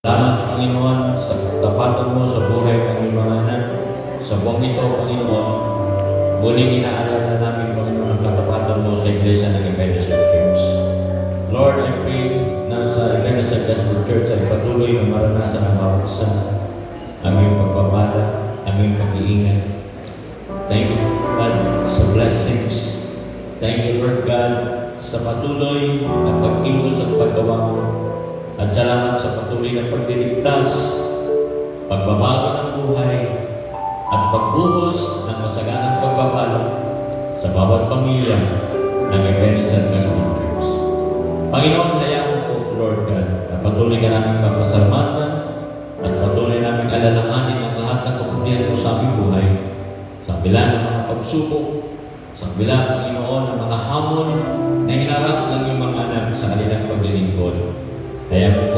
Salamat, Panginoon, sa tapatan mo sa buhay ng iyong mga anak. Sa buong ito, Panginoon, muling inaalala namin, Panginoon, ang katapatan mo sa Iglesia ng Ebenezer Church. Lord, I pray na sa Ebenezer Gospel Church ay patuloy na maranasan ang bawat isa ang iyong pagpapala, ang iyong pag-iingat. Thank you, God, sa blessings. Thank you, Lord God, sa patuloy na pag-iwas at paggawa mo. At salamat sa patuloy na pagdiligtas, pagbabago ng buhay, at pagbuhos ng masaganang pagpapala sa bawat pamilya ng Ebenezer Gospel Church. Panginoon, hayaan po, Lord God, na patuloy ka namin pagpasalamatan at patuloy namin alalahanin ang lahat ng kapundihan mo sa aming buhay. Sa kabila ng mga pagsubok, sa kabila, Panginoon, ng mga hamon na hinarap ng iyong mga anak sa kanilang paglilingkod. Kaya po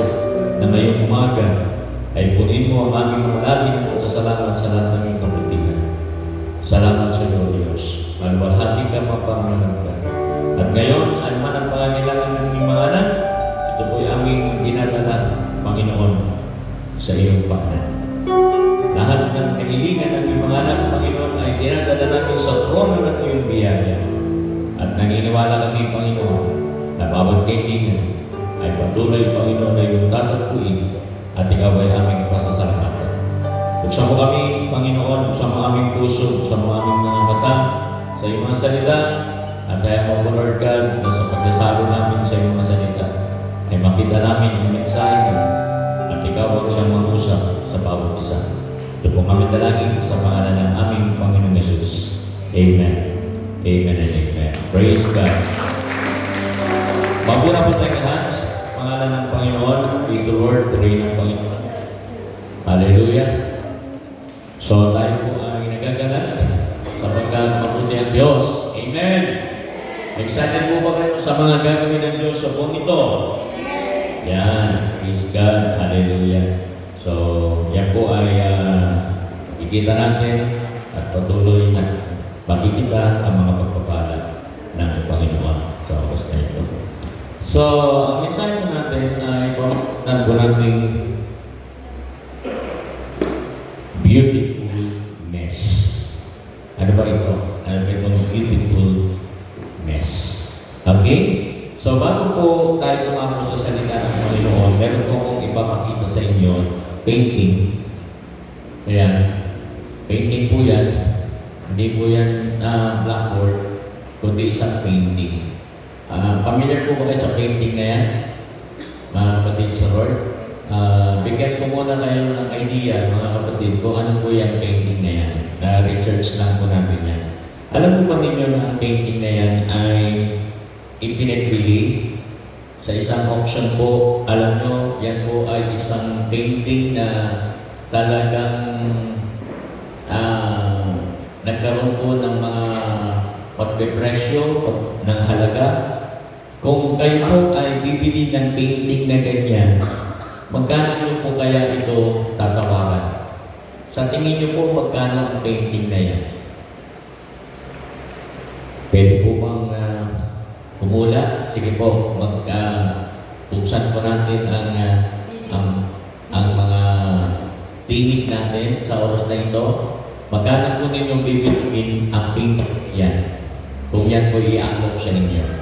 na ngayong umaga ay punin mo ang aming mga labi ng pasasalamat sa lahat ng iyong kabutihan. Salamat sa iyo, Diyos. Maluwalhati ka, mapangalan ka. At ngayon, ano man ang pangangailangan ng iyong mga anak, ito po'y aming dinadala, Panginoon, sa iyong paanan. Lahat ng kahilingan ng iyong mga anak, Panginoon, ay dinadala namin sa trono ng iyong biyaya. At naniniwala kami, Panginoon, na bawat kahilingan ay patuloy, Panginoon, na iyong tatagpuin at ikaw ay aming pasasalamatan. Buksan mo kami, Panginoon, buksan mo aming puso, buksan mo aming mga mata sa iyong mga salita, at kaya mo, Lord God, na sa pagsasabi namin sa iyong mga salita, ay makita namin ang mensahe mo at ikaw ang siyang mangusap sa bawat isa. Ito po kami dalangin sa pangalan ng aming Panginoong Yesus. Amen. Amen and amen. Praise God. Magbuna po tayo hands. Pangalan ng Panginoon, praise the Lord, pray ng Panginoon. Hallelujah. So tayo po ay nagaganat sapagkat mabuti ang Diyos. Amen. Excited po ba kayo sa mga gagawin ng Diyos sa buong ito? Yan. Praise God. Hallelujah. So, yan po ay ikita natin at patuloy na makikita ang mga pagpapala ng Panginoon sa oras na ito. So, ang mensahe po natin ay pagkakita po natin beautifulness. Ano ba ito? Ano ba itong beautifulness? Okay? So, bago po tayo tumako sa salita ng Panginoon, meron po akong ipapakita sa inyo, painting. Ayan. Painting po yan. Hindi po yan blackboard, kundi isang painting. Familiar po ba kayo sa painting na yan? Mga kapatid sa Lord? Bigyan ko muna kayo ng idea, mga kapatid, kung ano po yung painting na yan. Research lang po natin yan. Alam po ba ninyo na ang painting na yan ay ipinagbili sa isang auction po? Alam nyo, yan po ay isang painting na talagang nagkaroon po ng mga pagpepresyo ng halaga. Kung kayo po ay bibili ng painting na ganyan, magkano nyo po kaya ito tatawaran? Sa tingin nyo po, magkano ang painting na yan? Pwede po bang humula? Sige po, buksan po natin ang mga tinig natin sa oras na ito. Magkano po ninyong bibiliin ang painting yan? Kung yan po i-unlock sa inyo.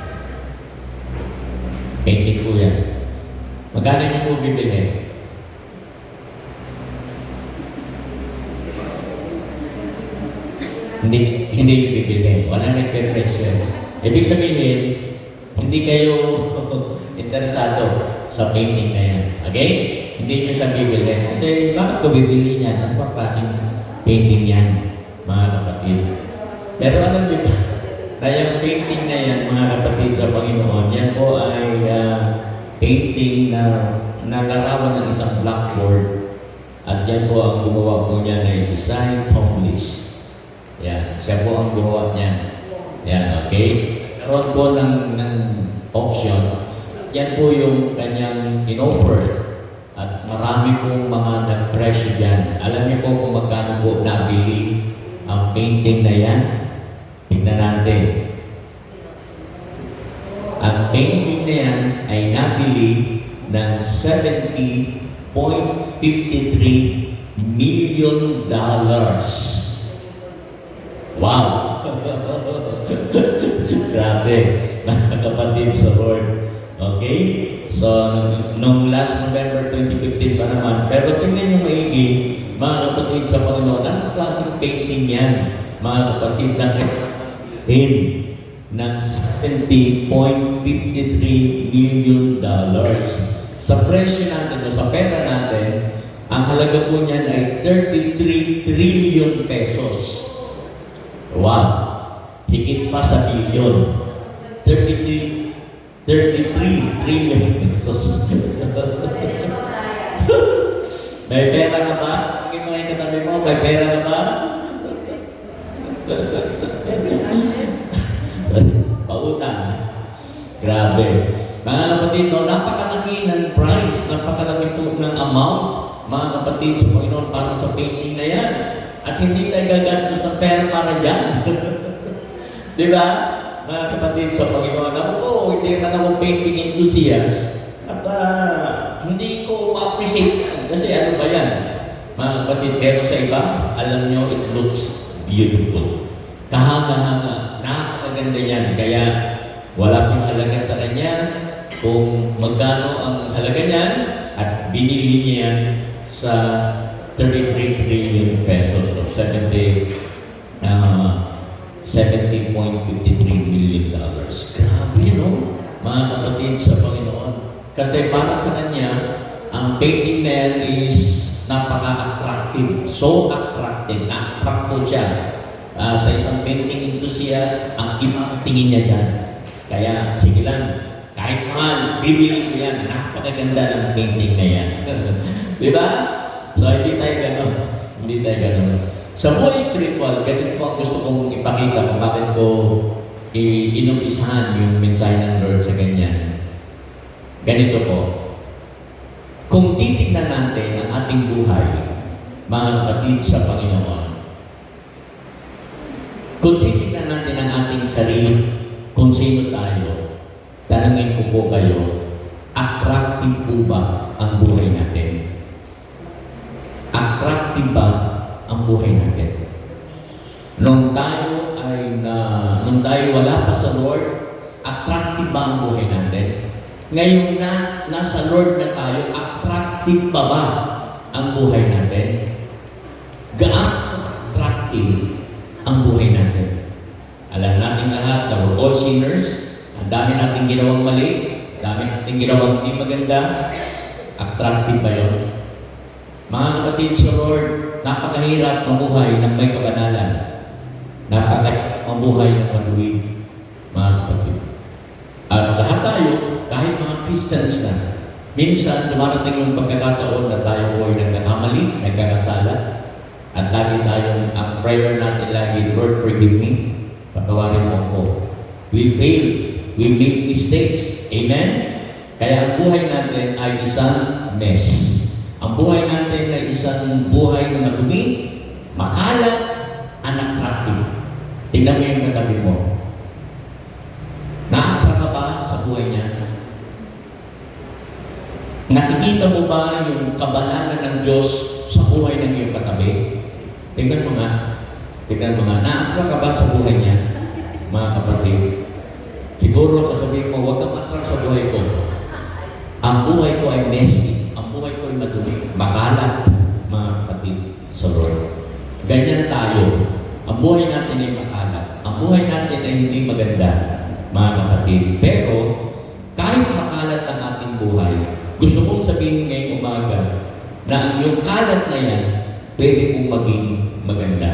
Painting po yan. Magkano nyo po bibilhin? Hindi nyo bibilhin. Walang nagpe-presyo. Ibig sabihin, hindi kayo interesado sa painting na yan. Okay? Hindi nyo siya bibilhin. Kasi bakit ko bibili niyan? Ano ba klaseng painting yan, mga kapatid? Pero alam nyo ba, na yung painting na yan, mga kapatid sa Panginoon, yan po ay painting na nalarawan ng isang blackboard. At yan po ang gumawa po niya na si Cy Tomlis. Yan, siya po ang gumawa niya. Yan, okay? Karoon po ng auction, yan po yung kanyang in-offer. At marami pong mga nag-presyo dyan. Alam niyo po kung magkano po nabili ang painting na yan? Tignan natin. Ang painting na yan ay nabili ng $70,000. million. Wow! Grabe, mga kapatid sa Lord. Okay? So, nung last November 2015 pa naman, pero tingnan nyo maigi, mga kapatid sa Panginoon, anong klaseng painting yan? Mga kapatid, nakikita ng $70.53 million. Sa presyo natin o sa pera natin, ang halaga po niyan ay 33 trillion pesos. Wow! Higit pa sa bilyon. 33 trillion pesos. May pera ka ba? Hindi mo yung katabi mo, may pera ka ba? Pautang. Grabe. Mga kapatid, no, napakalaki ng price, napakalaki po ng amount, mga kapatid sa Panginoon, para sa painting na yan. At hindi tayo gagastos ng pera para dyan. Di ba? Mga kapatid sa Panginoon, ako po, hindi naman ako painting enthusiast. At hindi ko ma-appreciate yan. Kasi ano ba yan? Mga kapatid, pero sa iba, alam nyo, it looks beautiful. Kahanga-hanga, napakaganda yan. Kaya wala pong halaga sa kanya kung magkano ang halaga niyan at binili niya yan sa 33 trillion pesos o 70.53 million. Grabe, no? Mga kapatid sa Panginoon. Kasi para sa kanya, ang painting na yan is napaka-attractive. So attractive. Attract po siya. Sa isang painting enthusiast, ang ibang tingin niya dyan. Kaya, sige lang. Kahit man, bibili ko yan. Napakaganda ng painting na yan. Di ba? So, hindi tayo gano'n. Hindi tayo gano'n. Sa buhay spiritual, ganito po ang gusto kong ipakita kung bakit ko inumpisahan yung mensahe ng Lord sa ganyan. Ganito po. Kung titignan natin ang ating buhay, mga kapatid sa Panginoon, kung titignan natin ang ating sarili, kung sino tayo, tanungin ko po kayo, attractive po ba ang buhay natin? Attractive ba ang buhay natin? Nung tayo wala pa sa Lord, attractive ba ang buhay natin? Ngayon na nasa Lord na tayo, attractive pa ba ang buhay natin? Gaano attractive ang buhay natin? Alam natin lahat na we're all sinners. Ang dami natin ginawang mali. Ang dami natin ginawang di maganda. Attractive ba yun? Mga kapatid sa Lord, napakahirap mamuhay ng may kabanalan. Napakahirap mamuhay ng maluwid. Mga kapatid. At lahat tayo, kahit mga Christians na, minsan dumarating yung pagkakataon na tayo po ay nagkakamali, nagkakasala. At lagi tayong, ang prayer natin lagi, Lord, forgive me. Patawarin mo ako. We fail. We make mistakes. Amen? Kaya ang buhay natin ay isang mess. Ang buhay natin ay isang buhay na madumi, makalat, unattractive. Tingnan mo yung katabi mo. Na-attract ka ba sa buhay niya? Nakikita mo ba yung kabanalan ng Diyos sa buhay ng iyong katabi? Tingnan mo nga. Tingnan mo nga. Na-attract ka ba sa buhay niya? Mga kapatid. Siguro sasabihin mo, huwag kang attract sa buhay ko. Ang buhay ko ay messy. Ang buhay ko ay madumi. Makalat, mga kapatid, sa Lord. Ganyan tayo. Ang buhay natin ay makalat. Ang buhay natin ay hindi maganda, mga kapatid. Pero, kahit makalat ang ating buhay, gusto kong sabihin ngayong umaga na ang iyong kalat na yan, pwede pong maging maganda.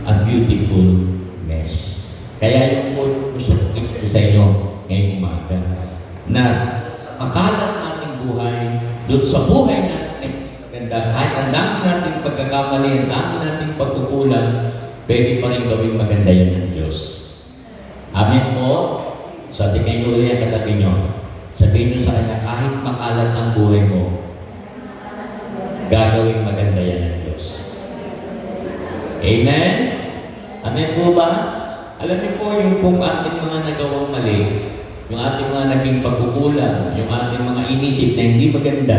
A beautiful mess. Kaya yung po gusto ko sa inyo ngayong umaga na makalat nating buhay, doon sa buhay natin maganda, kahit ang dami nating pagkakamali, ang dami nating pagkukulang, pwede pa rin gawing maganda yan ng Diyos. Amen po. So, tingnan nyo ulit ang katabi nyo. Sabihin nyo sa Kanya, kahit makalat ang buhay mo, gagawing maganda yan ng Diyos. Amen? Amen po ba? Alam niyo po yung kung ating mga nagawang mali, yung ating mga naging pagkukulang, yung ating mga inisip na hindi maganda,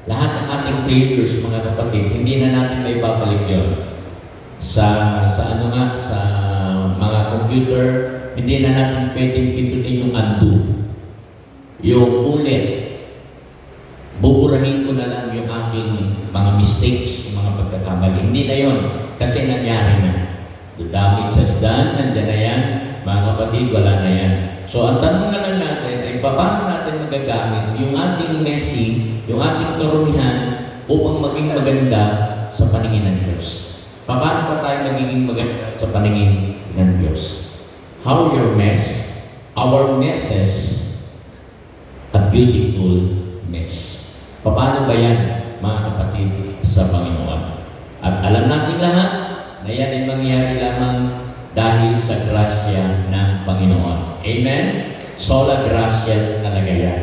lahat ng ating failures, mga kapatid, hindi na natin may babalik yun. Sa mga computer, hindi na natin pwedeng pindutin yung undo. Yung ulit. Buburahin ko na lang yung aking mga mistakes, mga pagkakamali. Hindi na yun. Kasi nangyari na. The damage has done, nandyan na yan. Mga kapatid, wala na yan. So, ang tanong na lang natin ay paano natin magagamit yung ating messy, yung ating karumihan upang maging maganda sa paningin ng Diyos. Paano pa tayo magiging maganda sa paningin ng Diyos? How your mess, our messes, a beautiful mess. Paano ba yan, mga kapatid, sa Panginoon? At alam natin lahat na yan ay mangyayari lamang dahil sa grasya ng Panginoon. Amen? Sola gracia talaga yan.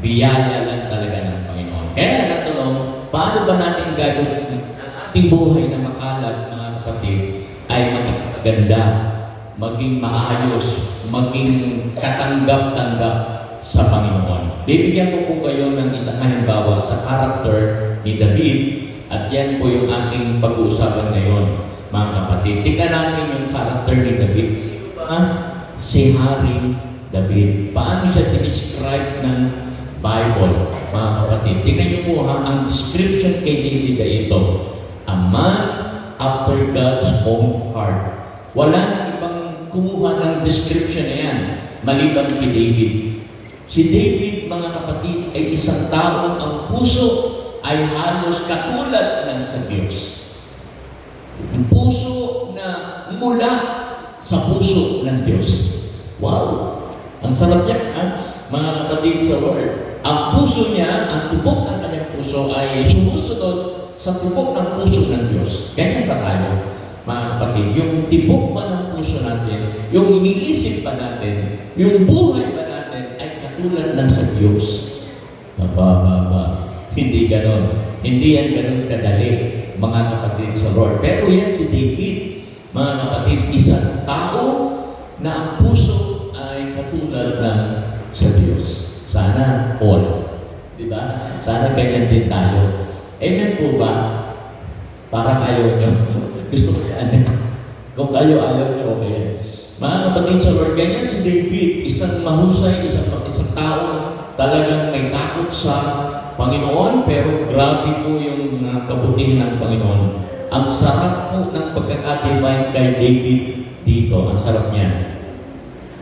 Biyaya lang talaga ng Panginoon. Kaya nagtanong, paano ba natin gagawin ang ating buhay na makalat, mga kapatid, ay maging maganda, maging maayos, maging katanggap-tanggap sa Panginoon. Bibigyan ko po kayo ng isang halimbawa sa character ni David at yan po yung ating pag-uusapan ngayon, mga kapatid. Tingnan natin yung character ni David. Si Hari David. Paano siya describe ng Bible, mga kapatid? Tingnan niyo po ang description kay David ay ito. A man after God's own heart. Wala na ibang kumuha ng description na yan, maliban kay David. Si David, mga kapatid, ay isang taong ang puso ay halos katulad ng sa Diyos. Ang puso na mula sa puso ng Diyos. Wow! Ang sarap yan, mga kapatid sa Lord. Ang puso niya, ang tubok ng kanyang puso ay sumusunod sa tubok ng puso ng Diyos. Ganyan ba tayo, mga kapatid? Yung tibok ba ng puso natin, yung iniisip pa natin, yung buhay ba natin, ay katulad ng sa Diyos. Hindi ganon. Hindi yan ganon kadali, mga kapatid sa Lord. Pero yan si David, mga kapatid, isang tao na ang puso ay katulad ng sa Diyos. Sana all. Diba? Sana ganyan din tayo. Amen po ba? Parang ayaw nyo. Gusto ko yan. Kung kayo ayaw nyo, okay. Mga kapatid sa Lord, ganyan si David, isang mahusay, isang tao, talagang may takot sa Panginoon, pero grabe po yung kabutihan ng Panginoon. Ang sarap po ng pagkakatibay kay David dito. Ang sarap niya.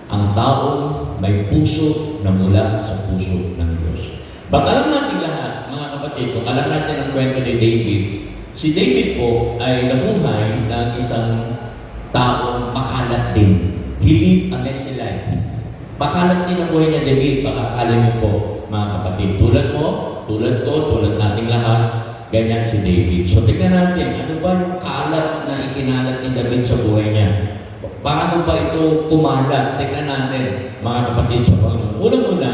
Ang taong may puso na mula sa puso ng Diyos. Ba't alam natin lahat, mga kapatid, kung alam natin ang kwento ni David, si David po ay nabuhay ng isang taong makalat din. He lived a messy life. Makalat din ang buhay niya, David, baka akala niyo po, mga kapatid. Tulad mo, tulad ko, tulad nating lahat, ganyan si David. So, tignan natin, ano ba yung kalat na ikinalat ni David sa buhay niya? Paano ba ito kumalat? Tignan natin, mga kapatid sa Panginoon. Una-una,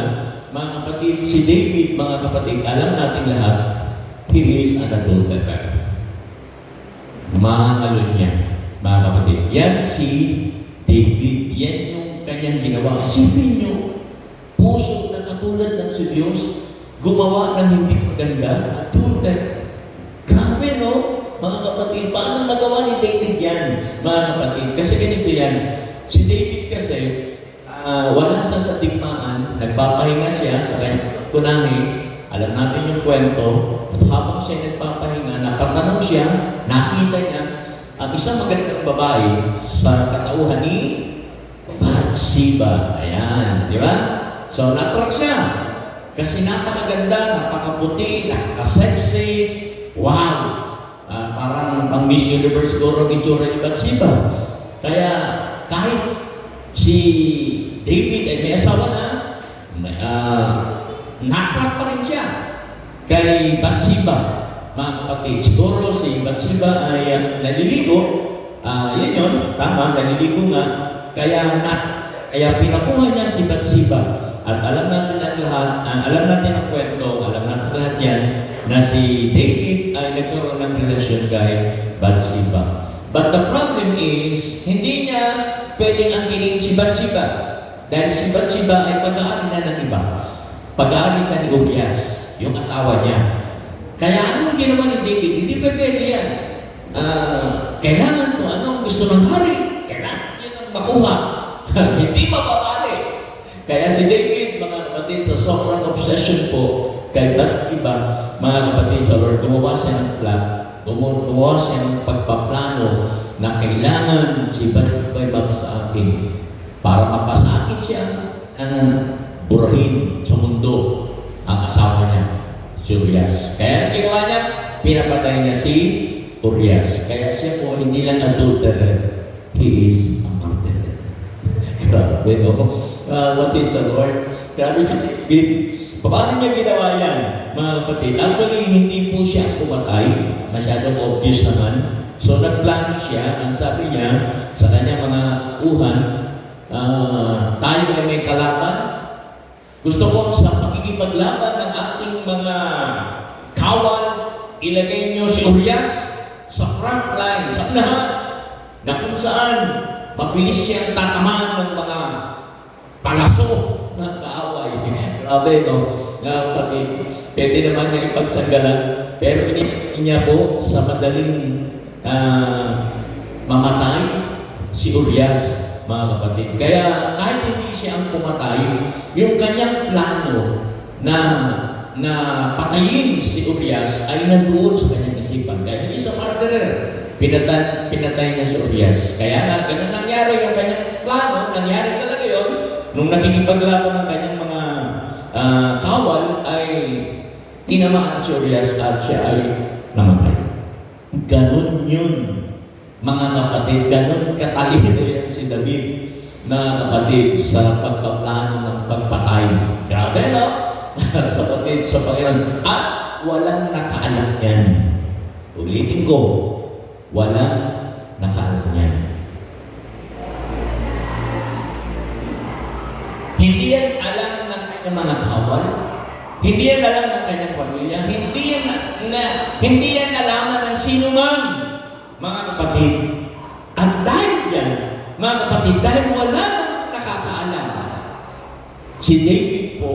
mga kapatid, si David, mga kapatid, alam natin lahat, he is an adulterer. Maangalon niya, mga kapatid. Yan si David, yan yung kanyang ginawa. Isipin niyo, puso na katulad ng si Diyos, gumawa ng hindi maganda, adulterer. Grabe, no? Mga kapatid, paano nagawa ni David yan, mga kapatid? Kasi ganito yan. Si David kasi, wala sa digmaan, nagpapahinga siya sa kanyang kunani. Alam natin yung kwento. At habang siya nagpapahinga, napatanaw siya, nakita niya ang isang magandang babae sa katauhan ni Bathsheba. Ayan, di ba? So, natrak siya. Kasi napakaganda, napakaputi, napaka-sexy. Wow! Parang pang Miss Universe siguro ang itsura ni Bathsheba. Kaya kahit si David ay may asawa na, natrak pa rin siya kay Bathsheba. Mga kapatid, siguro si Bathsheba ay naliligo. Yan yun, tama, naliligo nga. Kaya pinakuha niya si Bathsheba. At alam natin ang lahat, alam natin ang kwento, alam natin lahat yan, na si David ay nagkaroon ng relasyon kay Bathsheba. But the problem is, hindi niya pwedeng angkinin si Bathsheba. Dahil si Bathsheba ay pag-aari na ng iba. Pag-aari siya ni Urias, yung asawa niya. Kaya anong ginawa ni David? Hindi pa pwede yan. Kailangan kung anong gusto ng hari, kailangan yan ang makuha. Hindi mapapali. Kaya si David, mga kapatid, sa sobrang obsession po kay Bathsheba, mga kapatid, sa Lord, gumawa siya ng plan, gumawa siya ng pagpaplano na kailangan si Bathsheba ay mapasa akin para mapasa akin siya burahin sa mundo ang asawa niya, si Urias. Kaya ang ginawa niya, pinapatay niya si Urias. Kaya siya po hindi lang adulterer, he is a martyr. Grabe, no? What is the Lord? Grabe si David. Paano niya ginawa yan, mga kapatid? Actually, hindi po siya pumatay. Masyadong obvious naman. So, nagplano siya. Ang sabi niya sa kanyang mga uhan, tayo ay may kalaban. Gusto ko sa pakikipaglaban ng ating mga kawal, ilagay niyo si Urias sa front line, sa unahan, na kung saan mabilis siyang tatamaan ng mga palaso ng kaaway. Grabe, no? Kapatid, pwede naman niya ipagsanggalan, pero initin niya po sa madaling mamatay si Urias, mga kapatid. Kaya kahit hindi siya ang pumatay, yung kanyang plano na patayin si Urias ay nandoon sa kanyang isipan. Kaya hindi sa murderer, pinatay niya si Urias. Kaya nga, ganun nangyari yung kanyang plano, nangyari talaga yun, nung nakikipaglaban ng kanyang mga kawal, ay tinamaan si Urias at siya ay namatay. Ganun yun, mga kapatid, ganun katalino yan si David, mga kapatid, sa pagpaplano ng pagpatay. Grabe, no? Sa kapatid, sa Panginoon. At walang nakaalam yan. Ulitin ko, walang nakaalam yan. Hindi yan alam ng kanyang mga kawal. Hindi yan alam ng kanyang pamilya. Hindi yan nalaman ng sino man, mga kapatid. At dahil yan, mga kapatid, dahil wala nang nakakaalam, si David po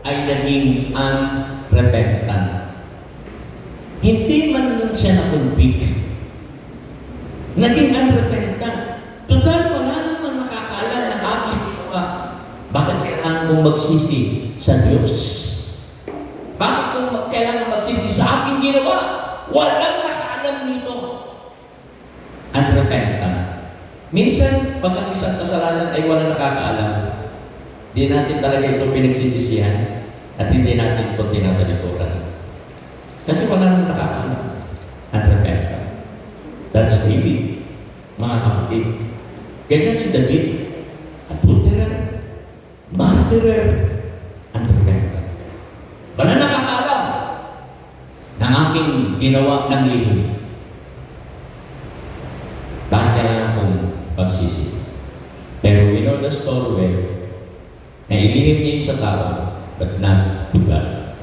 ay naging unrepentant. Hindi man lang siya na-convict. Naging unrepentant. Total, wala namang nakakaalam na aking ginawa. Bakit kailangan kong magsisi sa Diyos? Bakit kailangan magsisi sa aking ginawa? Walang nakaalam nito. Unrepentant. Minsan, pag ang isang kasalanan ay walang nakakaalam, di natin talaga ito pinagsisisihan at hindi natin ito tinatalikuran. Kasi wala nang nakakaalam. Unrepentant. That's David, mga kapatid. Ganyan si David. Adulterer, murderer, unrepentant. Wala nakakaalam ng aking ginawa ng lihim. Bakit kailangan kong pagsisi? Pero we know the story well, na ilihim niya yung sa tao, but not to God.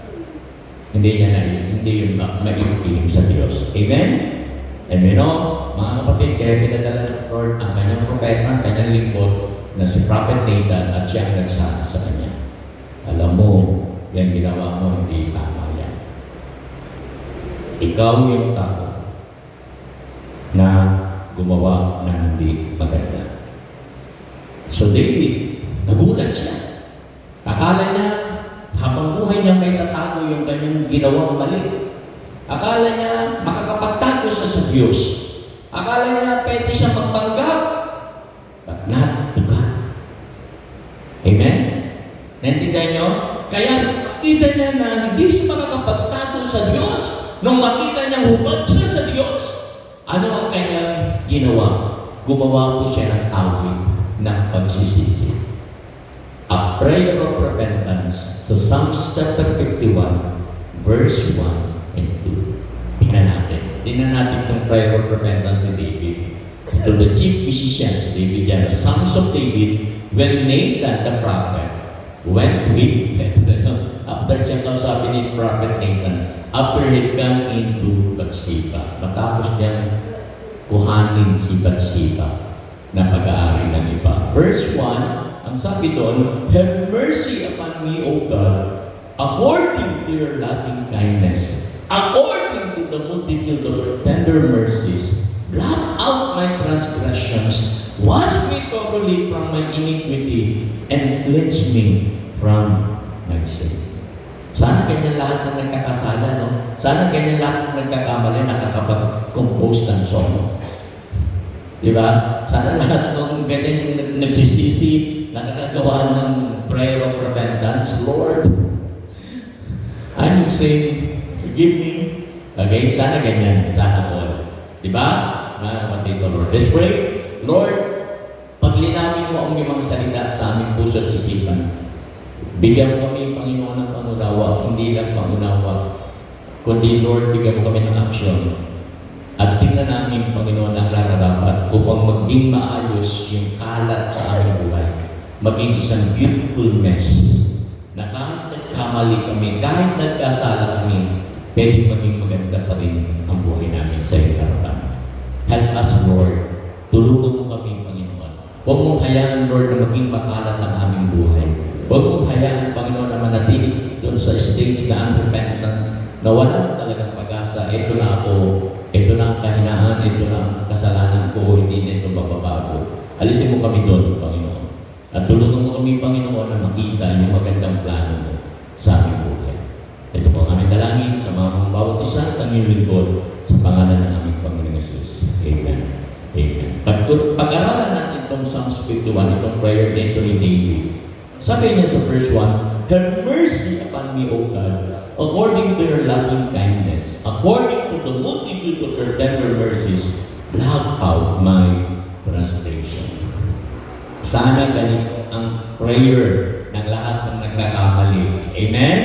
Hindi yun mailihim sa Diyos. Amen? And we know, mga kapatid, kaya pinadala ng Lord ang kanyang propeta, ang kanyang lingkod, na si Prophet Nathan, at siya ang nagsabi sa kanya. Alam mo, yan ginawa mo, hindi tama yan. Ikaw yung tao na gumawa na hindi maganda. So David, nagulat siya. Akala niya, habang buhay niya may tatago yung kanyang ginawang mali. Akala niya, makakapagtago siya sa Diyos. Akala niya, pwede siya magpanggap. But not to God. Amen? Naintindihan niyo? Kaya nakita niya na hindi siya makakapagtago sa Diyos. Nung makita niya hubad siya sa Diyos, ano ang kanyang ginawa? Gumawa po siya ng awit ng pagsisisi. A prayer of repentance sa Psalms chapter 51, verse 1 and 2. Tingnan natin itong prayer of repentance ni David. To the chief musician, si David yan, the Psalms of David, when Nathan the prophet went to him, after siya kausapin ni Prophet Nathan, after he come into Bathsheba, matapos niyang kuhanin si Bathsheba na pag-aari ng iba. Verse 1, ang sabi doon, have mercy upon me, O God, according to your loving kindness, according to the multitude of your tender mercies, blot out my transgressions, wash me thoroughly from my iniquity, and cleanse me from my sin. Sana ganyan lahat ng nagkakasala, no? Sana ganyan lahat ng nagkakamali nakakapag-compose ng song. Di ba? Sana lahat ng ganyan yung nagsisisi, nakakagawa ng prayer of repentance. Lord, I need sin. Forgive me. Okay? Sana ganyan. Sana all. Di ba? Mga kapatid sa Lord. Let's pray. Lord, paglinawin mo ang iyong mga salita sa aming puso at isipan. Bigyan mo kami, Panginoon, ng pangunawa, hindi lang pangunawa, kundi, Lord, bigyan mo kami ng aksyon. At tingnan namin, Panginoon, ang nararapat upang maging maayos yung kalat sa aming buhay. Maging isang beautiful mess na kahit nagkamali kami, kahit nagkasala kami, pwedeng maging maganda pa rin ang buhay namin sa iyong harapan. Help us, Lord. Tulungan mo kami, Panginoon. Huwag mong hayaan, Lord, na maging makalat ang aming buhay. Huwag mong hayaan, Panginoon, na manatili doon sa stage na unrepentant, na wala talagang pag-asa. Ito na ako, ito na ang kahinaan, ito na ang kasalanan ko, hindi na ito mababago. Alisin mo kami doon, Panginoon. At tulungan mo kami, Panginoon, na makita yung magandang plano mo sa aming buhay. Ito po ang aming dalangin sa mga bawat isa at ang iyong lingkod sa pangalan ng aming Panginoon Jesus. Amen. Amen. Pag-aralan natin itong Psalms 51, itong prayer nito ni David. Sabi niya sa verse 1, have mercy upon me, O God, according to your loving kindness, according to the multitude of your tender mercies, blot out my transgression. Sana ganito ang prayer ng lahat ng nagkakamali. Amen?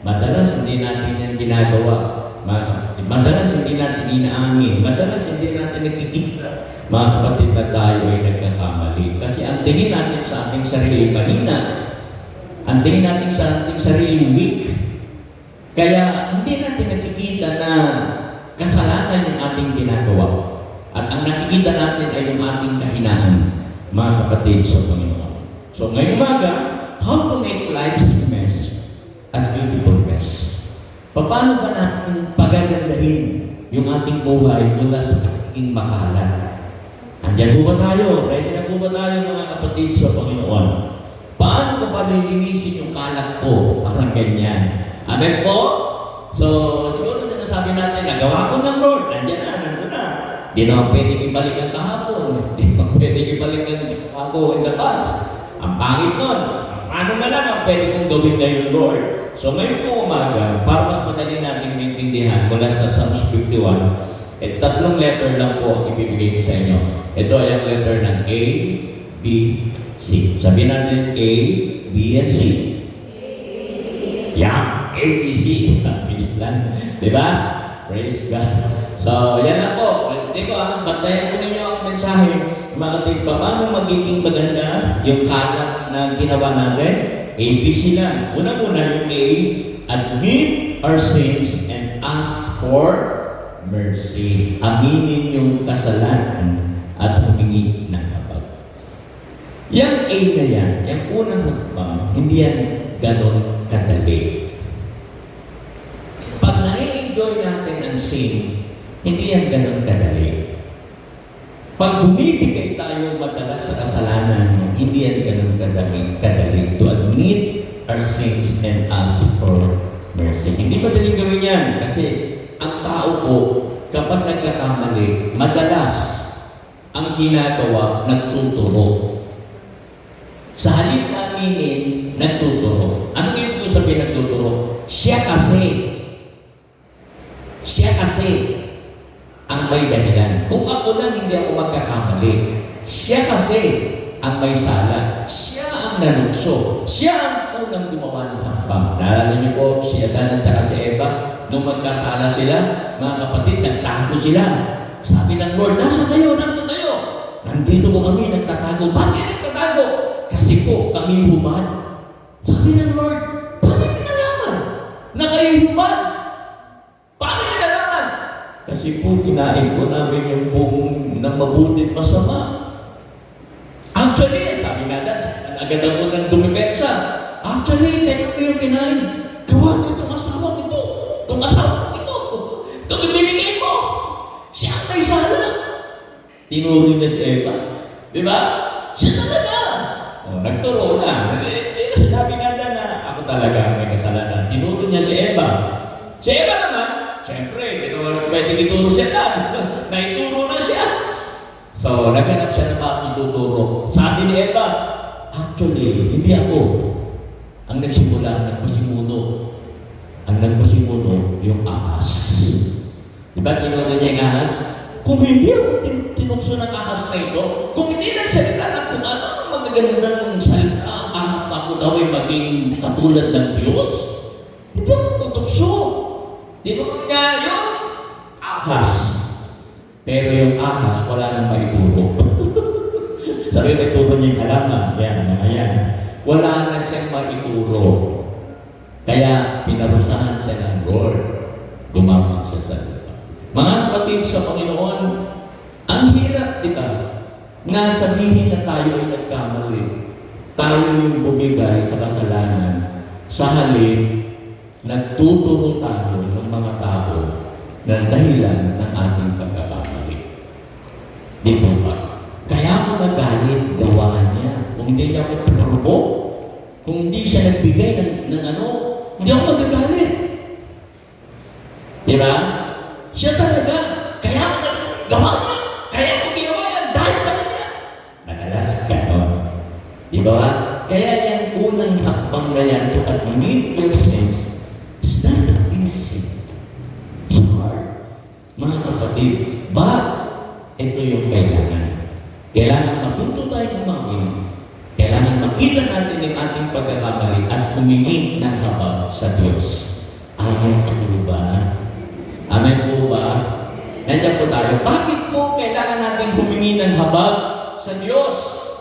Madalas hindi natin yan ginagawa. Madalas hindi natin inaamin. Madalas hindi natin nakikita. Mga kapatid, na tayo ay nagkakamali. Kasi ang tingin natin sa ating sarili mahina. Ang tingin natin sa ating sarili weak. Kaya hindi natin nakikita na kasalanan yung ating ginagawa. At ang nakikita natin ay yung ating kahinaan, mga kapatid sa Panginoon. So ngayong umaga, how to make life's mess a beautiful mess. Paano ba natin pagagandahin yung ating buhay mula sa ating makalat? Andiyan po ba tayo? Ready na po ba tayo, mga kapatid sa Panginoon? Paano ko pa nilinisin yung kalat ko? Parang ganyan. Amen po? So, siguro sinasabi natin, nagawa ko ng Lord. Nandiyan na, nandun na. Di naman pwedeng ibalik ang kahapon. Di naman pwedeng ibalik ang ako in the past. Ang pangit nun. Paano na lang ang pwede kong gawin ngayon, Lord? So, ngayon po umaga, para mas madali natin maintindihan mula sa Psalms 51, tatlong letter lang po ang ibibigay ko sa inyo. Ito ay ang letter ng A, B, C. Sabihin natin A, B, and C. Yeah, A, B, C. Bilis lang. Diba? Praise God. So, yan na po. Dito bantayan ko ninyo ang mensahe. Mga kapatid, paano magiging maganda yung kalat na ginawa natin? A, B, C lang. Una-muna yung A, admit our sins and ask for mercy. Aminin yung kasalanan at humingi ng habag. Yang A na yan, yung unang hakbang, hindi yan ganon kadali. Pag na-enjoy natin ang sin, hindi yan ganon kadali. Pag bumibigay tayo madalas sa kasalanan, hindi yan ganon kadali. To admit our sins and ask for mercy. Hindi madaling gawin yan kasi ang tao po, kapag nagkakamali, madalas ang ginagawa, nagtuturo. Sa halip na aminin, nagtuturo. Ano ibig ko sabihin nagtuturo? Siya kasi ang may dahilan. Kung ako lang hindi ako magkakamali, siya kasi ang may sala. Siya ang nanukso. Siya ang unang gumawa ng hakbang. Naalala niyo po, si Adan at saka si Eva, nung magkasala sila, mga kapatid, nagtago sila. Sabi ng Lord, nasa kayo? Nandito ko kami, nagtatago. Bakit nagtatago? Kasi po, kami hubad. Sabi ng Lord, paano kinalaman? Na kayo hubad? Paano kinalaman? Kasi po, kinain ko namin yung buong ng mabutit masama. Actually, sabi nga na, agad ako ng dumipensa. Actually, kaya ko yung kinain. Gawa ko itong asawa ko ito. Itong asawa ko Siya ang may sala. Tinuro niya si Eva. Di ba? Siya talaga. Nagturo na. Sinabi nga na ako talaga may kasalanan. Tinuro niya si Eva. Si Eva naman, siyempre, pwede ituro siya na. Naituro na siya. So, naghanap siya ng mga ituturo. Sabi ni Eva, actually, hindi ako ang nagsimula, nagpasimuno. Ang nagpasimuno, yung ahas. Diba, tinuro niya yung ahas? Kung hindi ako tinukso ng ahas na ito, kung hindi nagsalita ng kung ano ang magagandang salita, ang ahas na ako daw ay maging katulad ng Diyos, hindi ako tutukso. Tinuro niya yung ahas. Pero yung ahas, wala nang maituro. Sabi, may turo niya yung halaman. Yan. Wala na siyang maituro. Kaya, pinarusahan siya ng Lord. Gumamang siya sa lupa. Mga kapatid sa Panginoon, ang hirap, di ba, na sabihin na tayo ay nagkamali. Tayo yung bumigay sa kasalanan. Sa halip, nagtuturo tayo ng mga tao na dahilan ng ating pagkakamali. Di ba ba? Kaya mo nagalit, gawaan niya. Kung hindi niya ako pinarbo, kung hindi siya nagbigay ng ano, hindi ako magagalit. Di ba? Siya talaga. Kaya mo gawa niya. Kaya mo ginawa yan dahil sa kanya. Madalas ka, no? Di ba? Kaya yung unang hakbang na yan to admit your sins is not easy. It's hard. Mga kapatid, but ito yung kailangan. Kailangan matuto tayo umamin. Kailangan makita natin yung ating pagkakamali at humingi ng habag sa Diyos. Amen po ba? Amen po ba? Nandiyan po tayo. Bakit po kailangan natin humingi ng habag sa Diyos?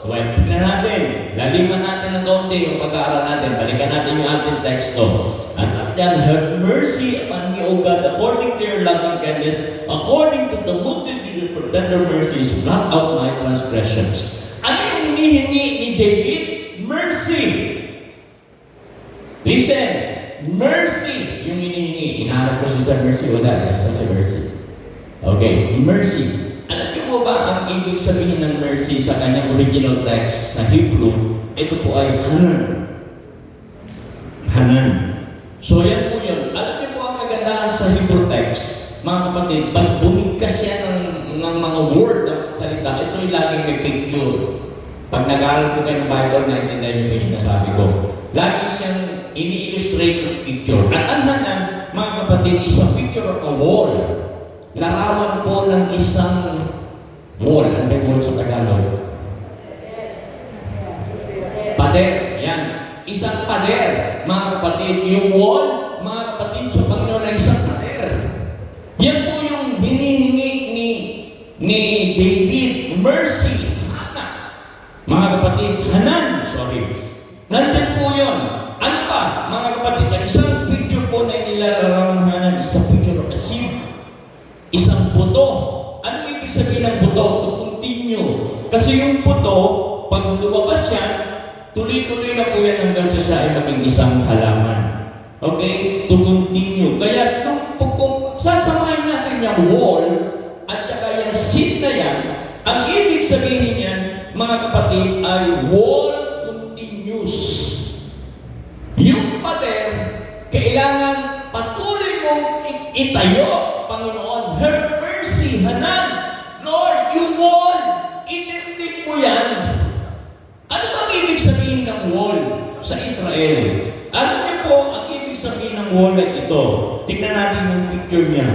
Well, tignan natin. Laliman natin ng kaunti yung pag-aaral natin. Balikan natin yung ating teksto. At then, have mercy upon me, O God, according to your loving kindness, according to the multitude of tender mercies, blot out my transgressions. Ano yung hinihingi ni David? Mercy. Listen, mercy yung hinihingi. Hinahanap ko Sister Mercy. Wala, nasa si Mercy. Okay, mercy. Alam niyo po ba ang ibig sabihin ng mercy sa kanyang original text sa Hebrew? Ito po ay hanan. Hanan. So yan po yun. Alam niyo po ang kagandahan sa Hebrew text, mga kapatid, pag bumigkas siya ng mga word ng salita, ito yung laging may picture. Pag nag-aaral po kayo ng Bible, naintindihan niyo po yung sinasabi ko. Lagi siyang ini-illustrate ng picture. At ang hanan, mga kapatid, is a picture of a wall. Larawan po ng isang wall. Ano ba yung wall sa Tagalog? Pader. Yan. Isang pader, mga kapatid. Yung wall, mga kapatid, sa Panginoon na isang pader. Yan po yung hinihingi ni David. Mercy. Hana. Mga kapatid, hanan. Sorry. Nandun po yun. Ano pa, mga kapatid? Isang picture po na nilalarawan ng hanan, isang picture of a seed. Isang buto. Anong ibig sabihin ng buto? To continue. Kasi yung buto, pag lumabas yan, tuloy-tuloy na po yan hanggang sa siya ay maging isang halaman. Okay? To continue. Kaya kung sasamahin natin yung wall at saka yung seed na yan, ang ibig sabihin yan, mga kapatid, ay wall continues. Yung pader, kailangan patuloy mong itayo. Panginoon, have mercy, hanan. Lord, yung wall, itindig mo yan. Ano ba ang ibig sabihin ng wall sa Israel? Alam niyo po, ang ibig sabihin ng wall ay ito. Tingnan natin yung picture niya.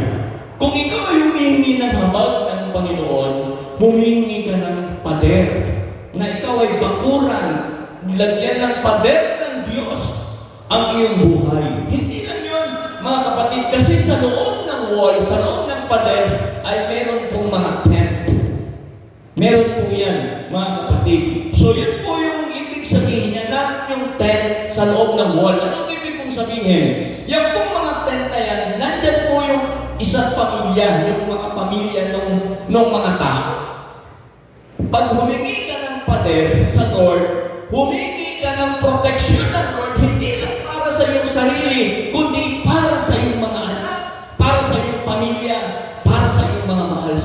Kung ikaw ay humihingi ng habag ng Panginoon, humihingi ka ng pader, na ikaw ay bakuran, lagyan ng pader ng Diyos ang iyong buhay. Hindi lang yun, mga kapatid, kasi sa loob ng wall, sa loob ng pader, ay meron pong mga tent. Meron po yan, mga kapatid. So yan po yung ibig sabihin niya, not yung tent sa loob ng wall. Ano ibig kong sabihin? Yung pong mga tent na yan, nandyan po yung isang pamilya, yung mga pamilya ng mga tao. Pag humingi ka ng pader sa Lord, humingi ka ng proteksyon ng Lord, hindi lang para sa iyong sarili, kundi para sa iyong mga anak, para sa iyong pamilya, para sa iyong mga mahal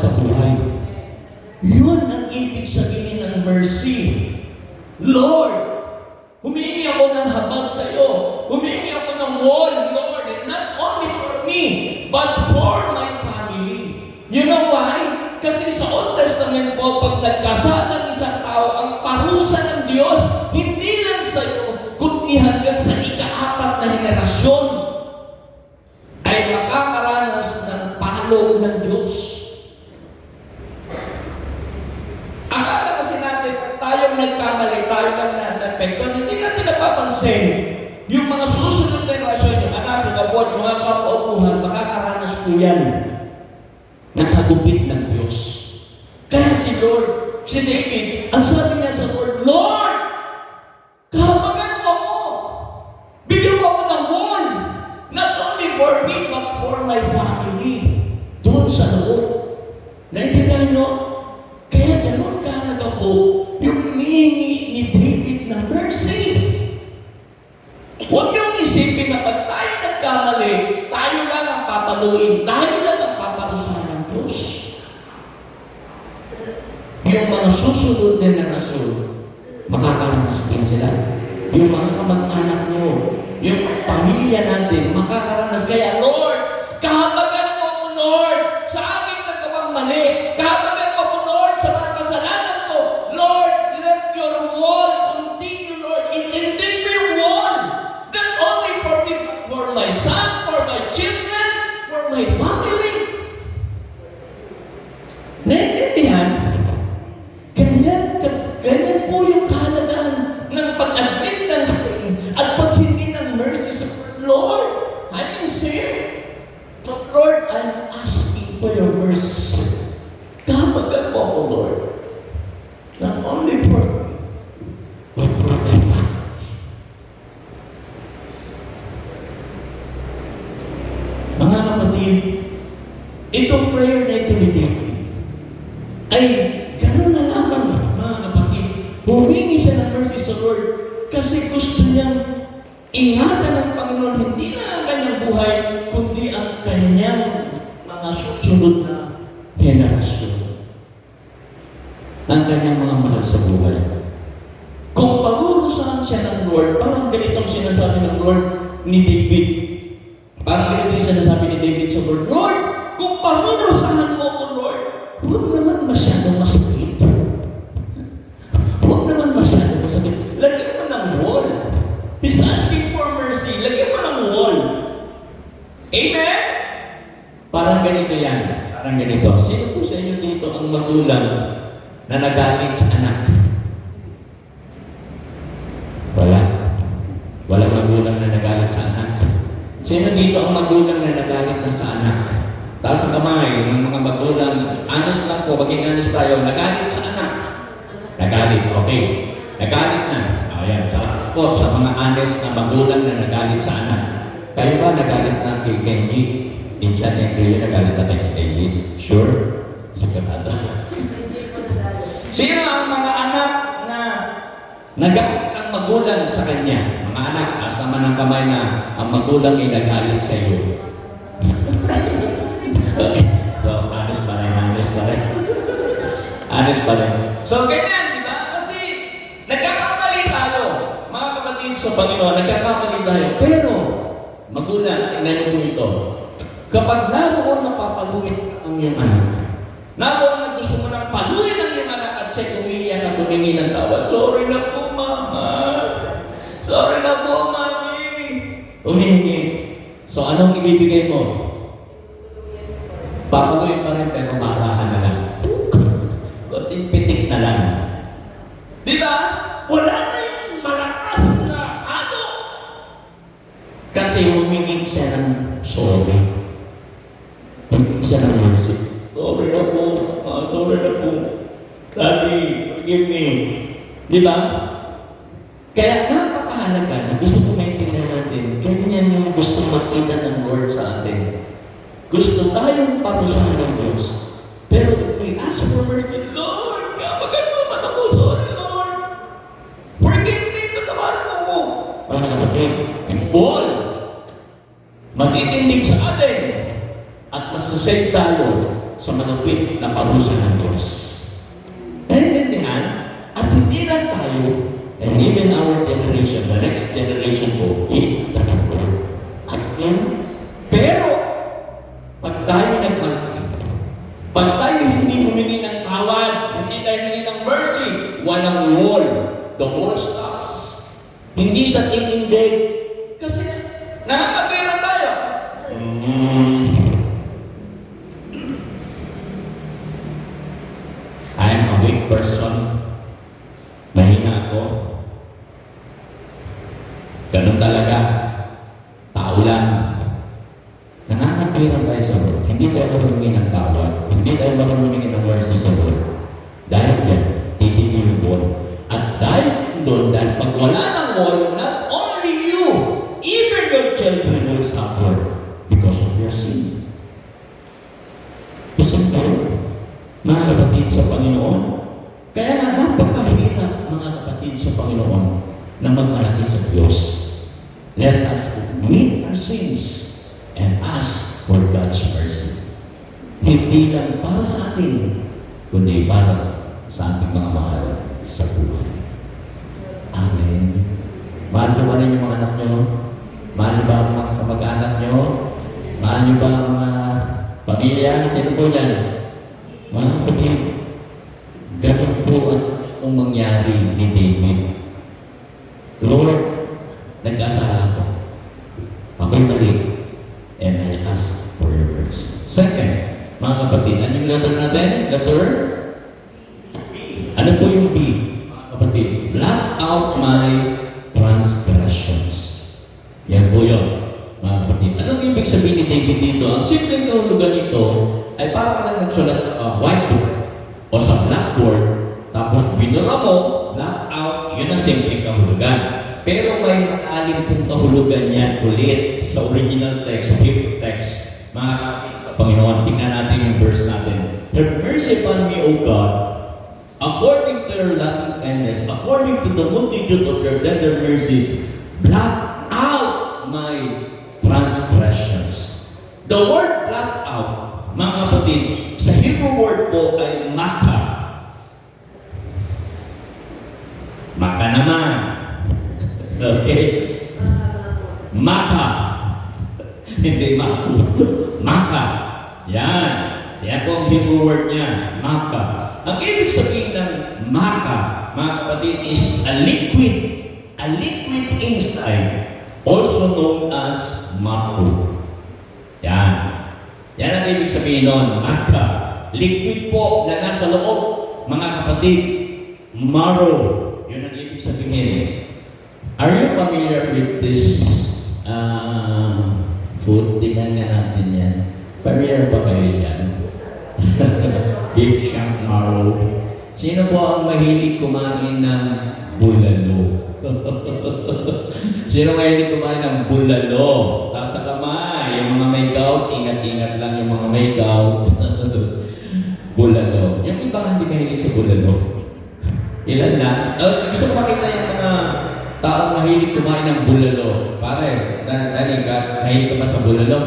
ibig sabihin ng mercy? Lord, humingi ako ng habag sa iyo. Humingi ako ng wall, Lord, and not only for me, but for my family. You know why? Kasi sa Old Testament po, pag nagkasala ng isang tao, ang parusa ng Diyos, hindi lang sa iyo, kundi hanggang sa ika-4 na henerasyon, ay makakaranas ng palo ng Diyos. Akala kasi natin, tayong nagkamali, tayo lang na-epekto, hindi natin napapansin. Yung mga susunod na henerasyon, yung anak, yung abuan, yung mga kapaupuhan, makakaranas po yan ng hagupit ng Diyos. Kaya si David, ang sabi niya sa Lord, Lord, kahabagan mo ako. Bigyan mo ako ng wall. Not only for me, but for my family. Doon sa loob. Naintindihan niyo? Kaya ganoon kahalaga po yung hiningi ni David ng mercy. Huwag niyong isipin na pag tayo nagkamali, tayo lang ang papaluin, tayo lang ang paparusahan ng Diyos. Yung mga susunod na henerasyon, makakaranas din sila. Yung mga kamag-anak nyo, yung pamilya natin, makakaranas. Kaya, Lord, kahabagan mo ako, Lord, sa aking nagawang mali. Kahabagan mo ako, Lord, sa mga kasalanan ko. Lord, let your wall continue, Lord. Intended mo yung wall. Not only for me, for my son, for my children, for my family. Naintindihan? Ganyan po yung kahalagaan ng pag-admit ng sin at paghingi ng mercy sa Lord. I'm in sin. But Lord, I'm asking for your mercy. Kahabagan mo ako, Lord. Not only for me, but for my family. Mga kapatid, itong prayer na ito ni David ay gano'n na lamang, mga kapatid. Humingi siya ng mercy sa Lord kasi gusto niyang ingatan ng Panginoon hindi na ang kanyang buhay, kundi ang kanyang mga susunod na henerasyon. Ang kanyang mga mahal sa buhay. Kung parurusahan siya ng Lord, parang ganitong sinasabi ng Lord ni David. Parang ganito yung sinasabi ni David sa Lord, Lord, kung parurusahan mo ko, Lord, huwag naman masyadong masakit. Huwag naman masyadong masakit. Lagyan mo ng wall. He's asking for mercy. Lagyan mo ng wall. Amen? Parang ganito yan. Parang ganito. Sino po sa inyo dito ang magulang na nagalit sa anak? Wala. Walang magulang na nagalit sa anak. Sino dito ang magulang na nagalit na sa anak? Taas ang kamay ng mga magulang. Honest lang po, maging honest tayo. Nagalit sa anak. Nagalit, okay. Nagalit na. Ayan, po sa mga honest na magulang na nagalit sa anak. Kayo ba nagalit na kay Kenji? Hindi siya nagalit na kay Kenji? Sure? Sigurado. Sino ang mga anak na nagalit ang magulang sa kanya? Mga anak, taas naman ang kamay na ang magulang ay nagalit sa iyo. Okay. So, honest pa rin. Honest pa rin. So, ganyan, di ba? Kasi, nagkakamali tayo. Mga kapatid sa Panginoon, nagkakamali tayo. Pero, magulang, tingnan po ito. Kapag naroon na papaluin ang iyong anak, naroon na gusto mo nang paluin ang iyong anak at siya umiiyak at humingi ng tawad, sorry na po, Mama. Sorry na po, Mami. Humingi. So, anong ibibigay mo? Papaluin pa rin, pero maarahan na lang. Konting pitik na lang. Di ba? Wala na yung malakas na halo. Kasi humingi siya ng sorry. Humingi siya ng mercy. Sorry na po. Sorry na po. Daddy, forgive me. Di ba? Kaya napakahalaga na gusto ko maintindihan natin, ganyan yung gusto makita ng Lord sa atin. Gusto tayong parusahan ng Diyos. Pero if we ask for mercy, Lord, kapagan mo man ako, sorry, Lord. Forgive me, patawarin mo ko. Mga kapatid, yung ball, magtitindig sa atin at masasave tayo sa malapit na parusa ng Diyos. And then, And even our generation, the next generation po, talaga. Again, pero, pag tayo nagmahal, pag tayo hindi humingi ng tawad, hindi tayo humingi ng mercy, walang wall. The wall stops. Hindi siya tinindig. Kasi, nakakapera tayo. I'm a weak person. Mahina ako. Ganun talaga. Tao lang. Nangangapiran tayo sa Lord. Hindi tayo marunong ng tawad. Hindi tayo marunong ng mercy sa Lord. Dahil dyan, titigil yung wall. At dahil doon, dahil pag wala ng wall, not only you, even your children will suffer because of your sin. Gusto mo, mga kapatid sa Panginoon, kaya nga napakahirap, mga kapatid sa Panginoon, na magmalaki sa Diyos. Let us admit our sins and ask for God's mercy. Hindi lang para sa atin, kundi para sa ating mga mahal sa buhay. Amen. Mahal niyo ba rin yung mga anak niyo? Mahal niyo ba ang mga kamag-anak niyo? Mahal niyo ba ang mga pamilya? Sino po yan? Mga kapatid, ganun po ang mangyari ni David. Lord, nag-asala ko. Ako'y mali. And I ask for your mercy. Second, mga kapatid, anong letter natin? Letter? Ano po yung B? Mga kapatid, blot out my transgressions. Yan po yun, mga kapatid. Anong ibig sabihin ni David dito? Ang simpleng kahulugan nito ay parang lang nagsulat whiteboard o sa blackboard, tapos binura mo, blot out, yun ang simpleng kahulugan. Pero may maalim pong kahulugan yan ulit sa original text, Hebrew text. Mga kapatid sa Panginoon, tingnan natin yung verse natin. Have mercy upon me, O God, according to your loving kindness, according to the multitude of your tender mercies, blot out my transgressions. The word blot out, mga kapatid, sa Hebrew word po ay maka. Maka naman. Okay? Maka. Hindi maku. Maka. Yan. Yan po ang Hebrew word niya. Maka. Ang ibig sabihin ng maka, mga kapatid, is a liquid. A liquid inside. Also known as maku. Yan. Yan ang ibig sabihin nun. Maka. Liquid po na nasa loob, mga kapatid. Marrow. Yun ang ibig sabihin. Are you familiar with this food? Tingnan nga natin yan. Familiar ba kayo yan? Beef shank marrow. Sino po ang mahilig kumain ng bulalo? Sino mahilig kumain ng bulalo? Taas sa kamay. Yung mga may gout, ingat-ingat lang yung mga may gout. Bulalo. Yung iba hindi mahilig sa bulalo. Ilan lang? Gusto ko makita yung mga taong mahilig kumain ng bulalo. Pare, dali ka, mahilig ka ba sa bulalo?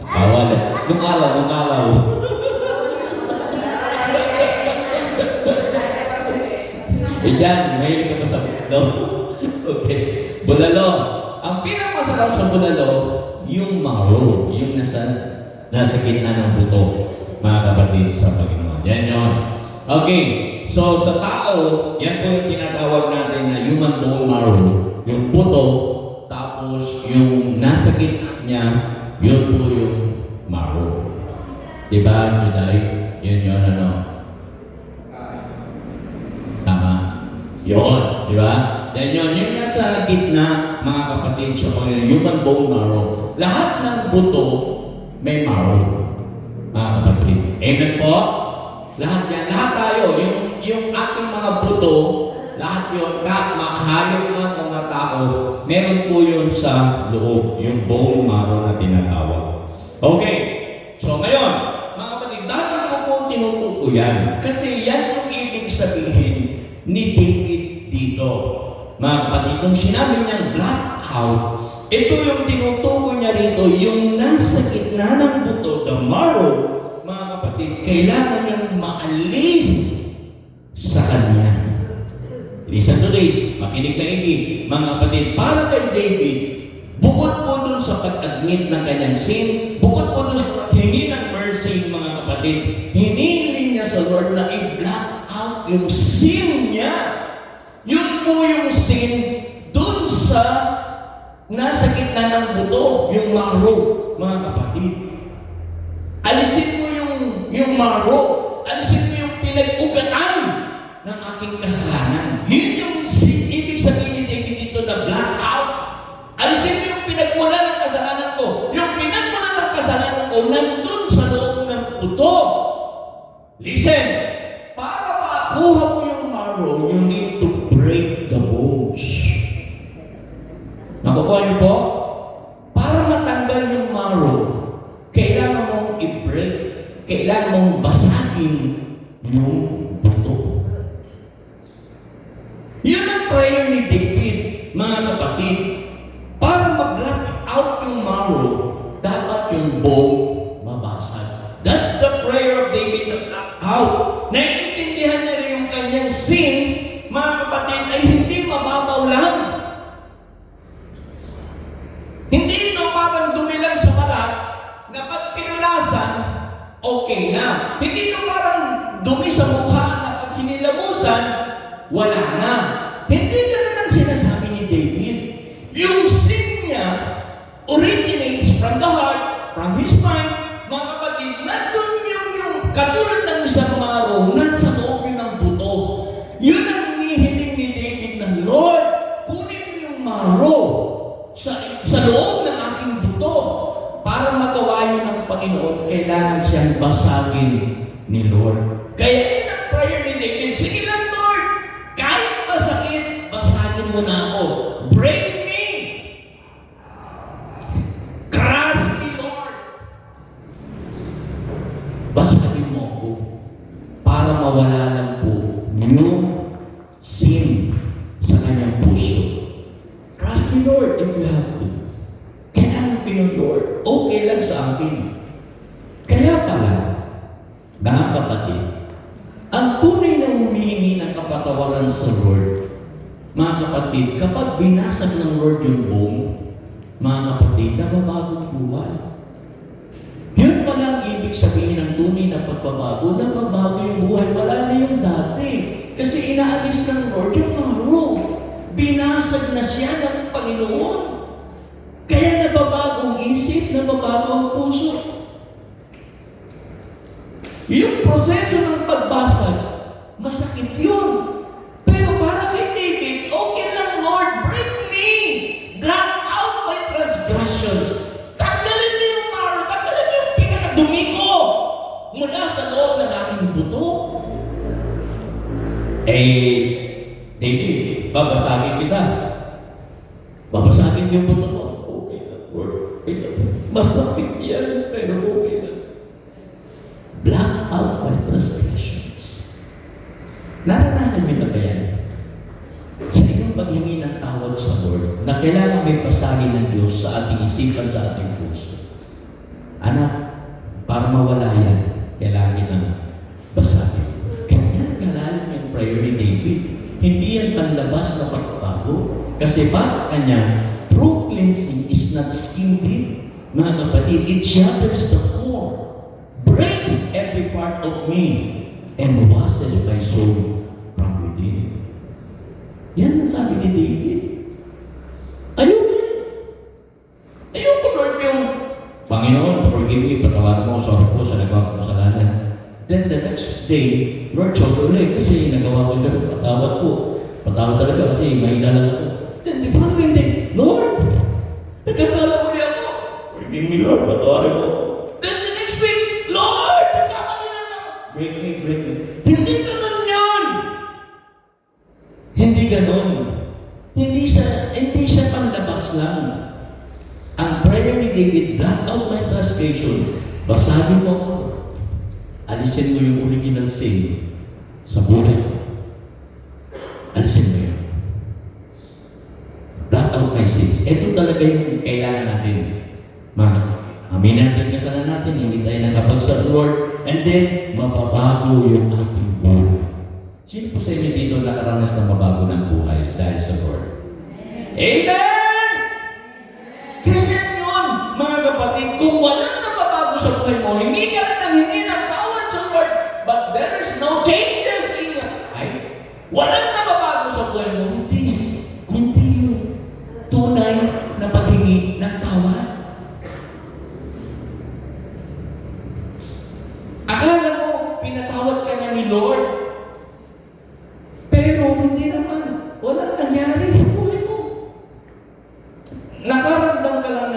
Nakawal. Nung araw. Diyan, mahilig ka ba sa bulalo? Okay. Bulalo. Ang pinakamasarap sa bulalo, yung marrow, yung nasa gitna ng buto, mga kapatid sa Panginoon. Yan yun. Okay. So, sa tao, yan po yung tinatawag natin na human bone marrow. Yung buto, tapos yung nasa gitna niya, yun po yung marrow. Diba, Juday? Yun, ano? Tama? Yun, diba? Yan yun, yung nasa gitna, mga kapatid sa Panginoon, human bone marrow. Lahat ng buto, may marrow, mga kapatid. Amen po? Lahat yan, lahat tayo, yung ating mga buto, lahat yun, hayop man o mga tao, meron po yun sa loob, yung bone marrow na tinatawag. Okay, so ngayon, mga kapatid, dahil ko po tinutukoyan, kasi yan yung ibig sabihin ni David dito. Mga kapatid, nung sinabi niyang blot out, ito yung tinutukoy niya rito, yung nasa gitna ng buto, the marrow, mga kapatid, kailangan niyang maalis sa kanya. Listen to this, makinig maigi, mga kapatid, para kay David, bukod po dun sa pag-admit ng kanyang sin, bukod po dun sa paghingi ng mercy, mga kapatid, hiniling niya sa Lord na i-block out yung sin niya. Yun po yung sin dun sa nasa gitna ng buto, yung marrow, mga kapatid. Alisin mo yung marrow, alisin mo yung pinag-ugatan ng aking kasalanan. Yun yung sin, ibig sabihin ni David dito na block out. Alisin mo yung pinagmula ng kasalanan ko. Yung pinagmula ng kasalanan ko nandun sa loob ng buto. Listen, para makuha mo yung marrow, you need to break the bones. Nakukuha niyo po? Para matanggal yung marrow, kailangan mong i-break, kailangan mong basagin yung buto. Yun ang prayer ni David, mga kapatid. Para mag-block out yung marrow, dapat yung bone mabasag. That's the prayer of David to block out. Naiintindihan niya na yung kanyang sin, mga kapatid, ay hindi mababaw lang. Hindi ito parang dumilang sa balat na pag pinulasan, okay na. Hindi ito parang dumi sa mukha na pag hinilamusan, wala na. Hindi ganun ang sinasabi ni David. Yung sin niya originates from the heart, from his mind, mga kapatid, nandun yung katulad ng isang marrow, nasa loob yun ng buto. Yun ang hinihiling ni David na, Lord, kunin mo yung marrow sa loob ng aking buto. Para magawa yun ng Panginoon, kailangan siyang basagin ni Lord. Kaya yun ang prayer ni David. Sige lang, Lord, kahit masakit, basagin mo na ako. Break me. Crush me, Lord. Basagin mo ako para mawala lang po yung sin sa kanyang puso. Trust me, Lord, if you have to. Kailangan ko yung Lord. Okay lang sa akin. Kaya pala, mga kapatid, ang tunay na humihingi ng kapatawaran sa Lord, mga kapatid, kapag binasag ng Lord yung bone, mga kapatid, nababagong buhay. Yun pala ang ibig sabihin ng tunay na pagbabago, nababago yung buhay, wala na yung dati. Kasi inaalis ng Lord yung marrow. Binasag na siya ng Panginoon. Kaya nababagong isip, nababago ang puso. Yung proseso ng pagbasag, masakit yun. Pero para kay David, okay lang, Lord, break me. Block out my transgressions. Tanggalin niyo yung marrow, tanggalin niyo yung pinakadumi ko mula sa loob ng aking buto. David, babasagin kita. Babasagin yung buto mo. Okay na, Lord. Masakit yan, pero okay na. Block out my transgressions. Naranasan niyo na ba yan? Sa inyong paghingi ng tawad sa Lord, na kailangan may pasagin ng Diyos sa ating isipan, sa ating puso. Anak, para mawala yan, kailangan na basagin. Ganyan kalalim yung prayer ni David. Hindi yan panlabas na pagbabago. Kasi bakit kanya, true cleansing is not skin deep. Mga kapatid, it shatters the core, breaks every part of me, and washes my soul from within. Yan ang sabi ni David. Ayoko yun. Ayoko, Lord, yung Panginoon, forgive me, patawarin mo sa ako sa nagawa ko kasalanan. Then the next day, Lord, sorry ulit kasi nagawa ko ito, patawad po. Patawad talaga kasi mahina lang ako. Then the following day, Lord, nagkasala ulit ako. Forgive me, Lord, patawarin mo. Then the next week, Lord, nagkakalala na ako. Break me, break me. Hindi ganun yun! Hindi ganun. Hindi siya panlabas lang. Ang prayer ni David, block out my transgression. Basagin mo ako. Alisin mo yung original sin sa buhay ko. Alisin mo yun. Block out my sins. Ito talaga yung kailangan natin. Amin natin kasalanan natin, hindi tayo nakapag sa Lord, and then, mababago yung ating buhay. Sino po sa inyo dito dito nakaranas ng mabago ng buhay dahil sa Lord? Amen! Ganyan yun, mga kapatid. Kung walang nababago sa buhay mo, hindi ka lang nanghingi ng tawad sa Lord, but there is no changes in your life. Walang nababago sa buhay mo, hindi yun tunay na paghingi ng tawad. Akala mo, pinatawad ka na ni Lord, pero hindi naman. Walang nangyari sa buhay mo. Nakaramdam ka lang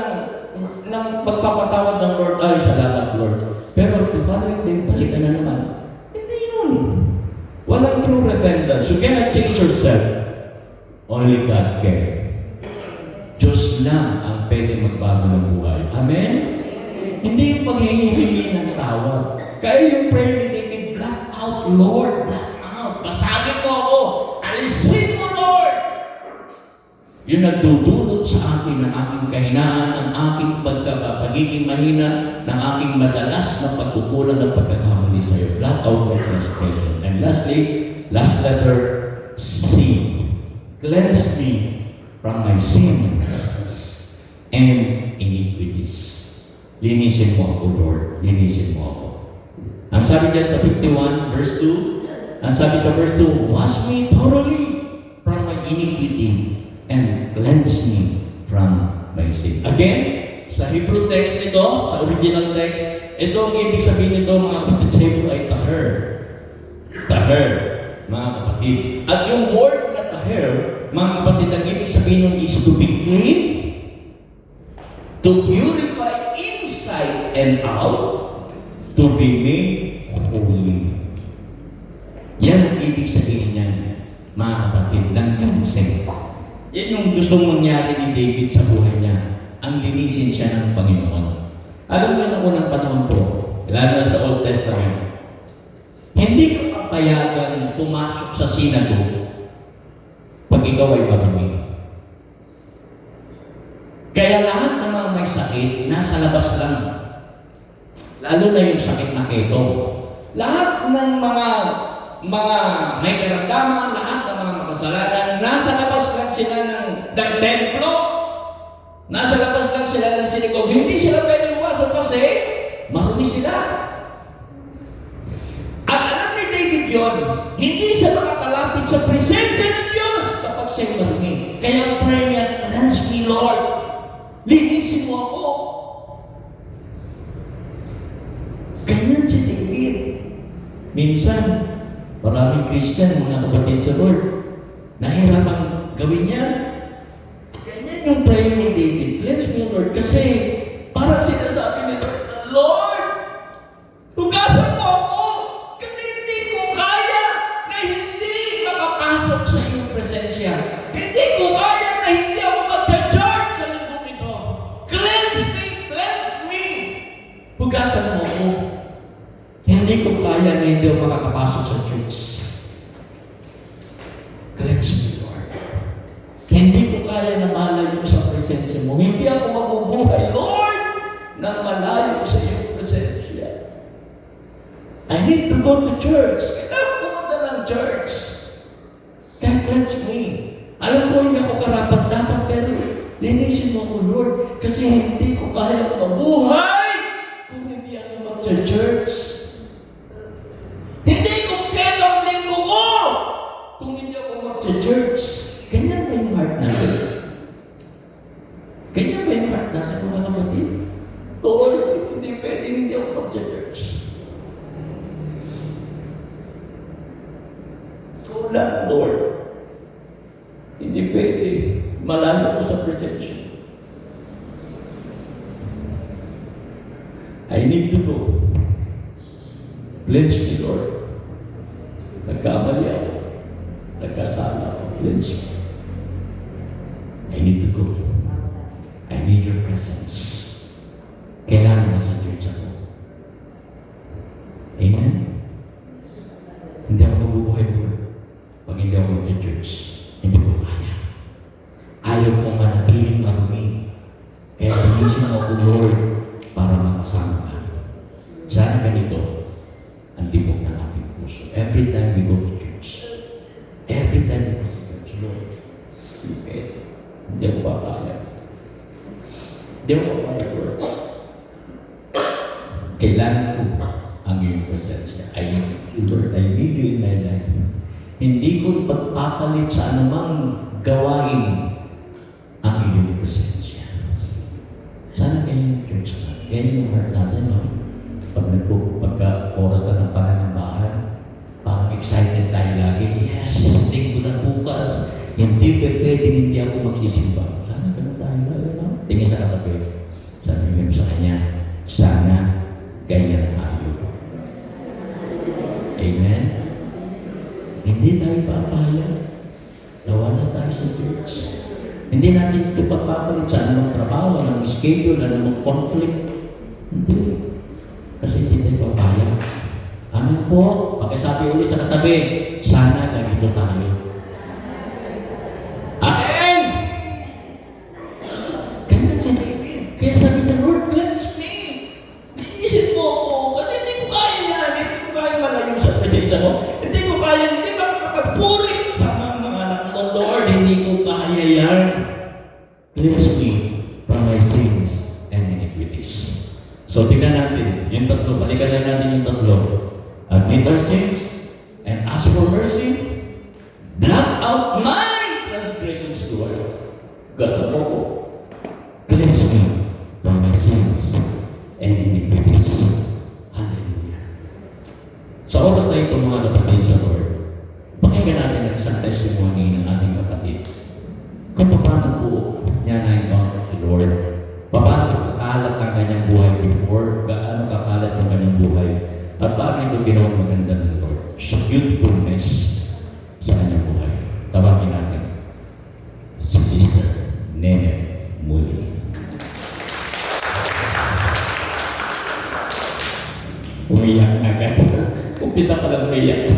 ng pagpapatawad ng Lord. Ay, salamat Lord. Pero the following day, balik ka na naman. Hindi yun. Walang true repentance. You cannot change yourself. Only God can. Diyos lang ang pwede magbago ng buhay. Amen? Hindi yung paghingi-hingi ng tawad. Kaya yung prayer ni David, black out, Lord, black out. Basagin mo ako. Alisin mo, Lord. Yung nagdudulot sa akin ng aking kahinaan, ng aking pagiging mahina, ng aking madalas na pagkukulang ng pagkakamali sa iyo. Black out my transgression. And lastly, last letter, C. Cleanse me from my sins and iniquities. Linisin mo ako, Lord. Linisin mo ako. Ang sabi diyan sa 51, verse 2, ang sabi sa verse 2, wash me thoroughly from my iniquity and cleanse me from my sin. Again, sa Hebrew text nito, sa original text, ito ang ibig sabihin nito, mga kapatid sa Hebrew ay taher. Taher, mga kapatid. At yung word na taher, mga kapatid, ang ibig sabihin nun is to be clean, to purify inside and out, to be made holy. Yan ang ibig sabihin niyan, mga kapatid, ng cleansing. Yan yung gustong mangyari ni David sa buhay niya. Ang linisin siya ng Panginoon. Alam mo yung unang panahon po, lalo na sa Old Testament, hindi ka papayagan pumasok sa synagogue pag ikaw ay marumi. Kaya lahat ng mga may sakit, nasa labas lang. Lalo na yung sakit na keto. Lahat ng mga may karamdaman, lahat ng mga makasalanan, nasa labas lang sila ng templo. Nasa labas lang sila ng sinagogue. Hindi sila pwede pumasok kasi marumi sila. At alam ni David yon, hindi siya makakalapit sa presensya ng Diyos kapag siya'y marumi. Kaya ang prayer niya, cleanse me, Lord. Linisin mo ako. Ganyan si David. Minsan, maraming Christian, mga kapatid sa Lord, nahirapan gawin yan. Ganyan yung prayer ni David. Cleanse me, Lord. Kasi parang sinasabi ni Lord, Lord, hugasan mo ako. Kasi hindi ko kaya na hindi makapasok sa iyong presensya. Hindi ko kaya na hindi ako mag-charge sa lingkong ito. Cleanse me. Hugasan mo ako. Hindi ko kaya na hindi ako makakapasok sa church. Cleanse me, Lord. Hindi ko kaya na malayo sa presensya mo. Hindi ako mabubuhay, Lord, nang malayo sa iyong presensya. I need to go to church. Kailangan pumunta ng church. Kaya cleanse me. Alam ko hindi ako karapat-dapat, pero linisin mo ako, Lord, kasi hindi ko kaya mabuhay kung hindi ako mag-church. Hindi ko kaya ang linggo ko kung hindi ako mag-church. Ganyan ba yung heart natin? Ganyan ba yung heart natin, mga kapatid? Lord, hindi pwedeng hindi ako mag-church. Kulang, Lord. Hindi pwede. Malayo ko sa presensya. I need to go. Cleanse me, Lord. Nagkamali ako. Nagkasala ako. Cleanse me. I need to go. I need your presence. Kailangan na sa church ako. Amen? Hindi ako mabubuhay, Lord, pag hindi ako mag-church. Hindi ko kaya. Ayaw kong manatiling marumi. Kaya linisin mo ako, Lord, para makasama ka. Sana ganito ang tibok ng ating puso. Every time we go to church, excited ako sa church, Lord. Okay. Hindi ako papaya. Hindi ako papaya, Lord. Kailangan ko ang iyong presensya. I need you, Lord. I need you in my life. Hindi ko ipagpapalit sa anumang gawain ang iyong presensya. Sana ganyan yung church na. Ganyan yung heart natin, no? Pagka oras na ng pananambahan, parang excited tayo lagi. Yes, linggo na bukas. Hindi pwedeng hindi ako magsisimba. Sana ganun tayo lagi, no? Tingin sa katabi. Sabi mo sa kanya, sana ganyan tayo. Amen? Hindi tayo papayag. Nawala tayo sa church. Hindi natin ito pagpapalit sa anumang trabaho, anumang schedule, anumang conflict. Hindi. Kasi hindi tayo papayag. Amen po. Pagkasabi ulit sa katabi, sana ganito tayo. Amen! Ganyan si David. Kaya sabi niya, Lord, cleanse me. Isip mo ako. Kasi hindi ko kaya yan. Hindi ko kaya malayo sa presensya mo. Hindi ko kaya, hindi ba makapagpuri sa mga anak mo, Lord. Hindi ko kaya yan. Cleanse me from my sins and iniquities. So, tingnan natin. Yung tatlo. Balikan lang natin yung tatlo. Admit our sins and ask for mercy. Blot out my transgressions, Lord. Gasa mo ko. Cleanse me from my sins and iniquities. Hallelujah. Sa oras na ito, mga kapatid sa Lord, pakinggan natin ang isang testimony ng ating kapatid. Kung paano po niya na-encounter si Lord, paano kakalat ang kanyang buhay before, gaano kakalat ang kanyang buhay, at paano ito ginawang maganda ng Lord sa youthfulness sa kanyang buhay. Tawagin natin si Sister Nene Muli. Umiyak na agad. Umpisa pa lang umiyak.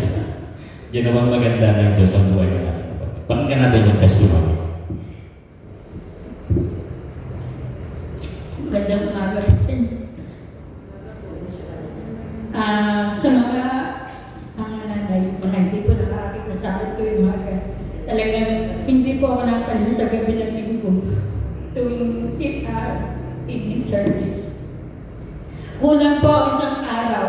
Ginawang maganda ng Diyos ang buhay ng ating kapatid. Pakinggan natin yung testimony. Magandang umaga po sa inyo. Sa mga nanay, mga hindi po nakakita sa akin tuwing umaga, talagang hindi po ako napalala sa gabi ng linggo tuwing evening service. Kulang po ang isang araw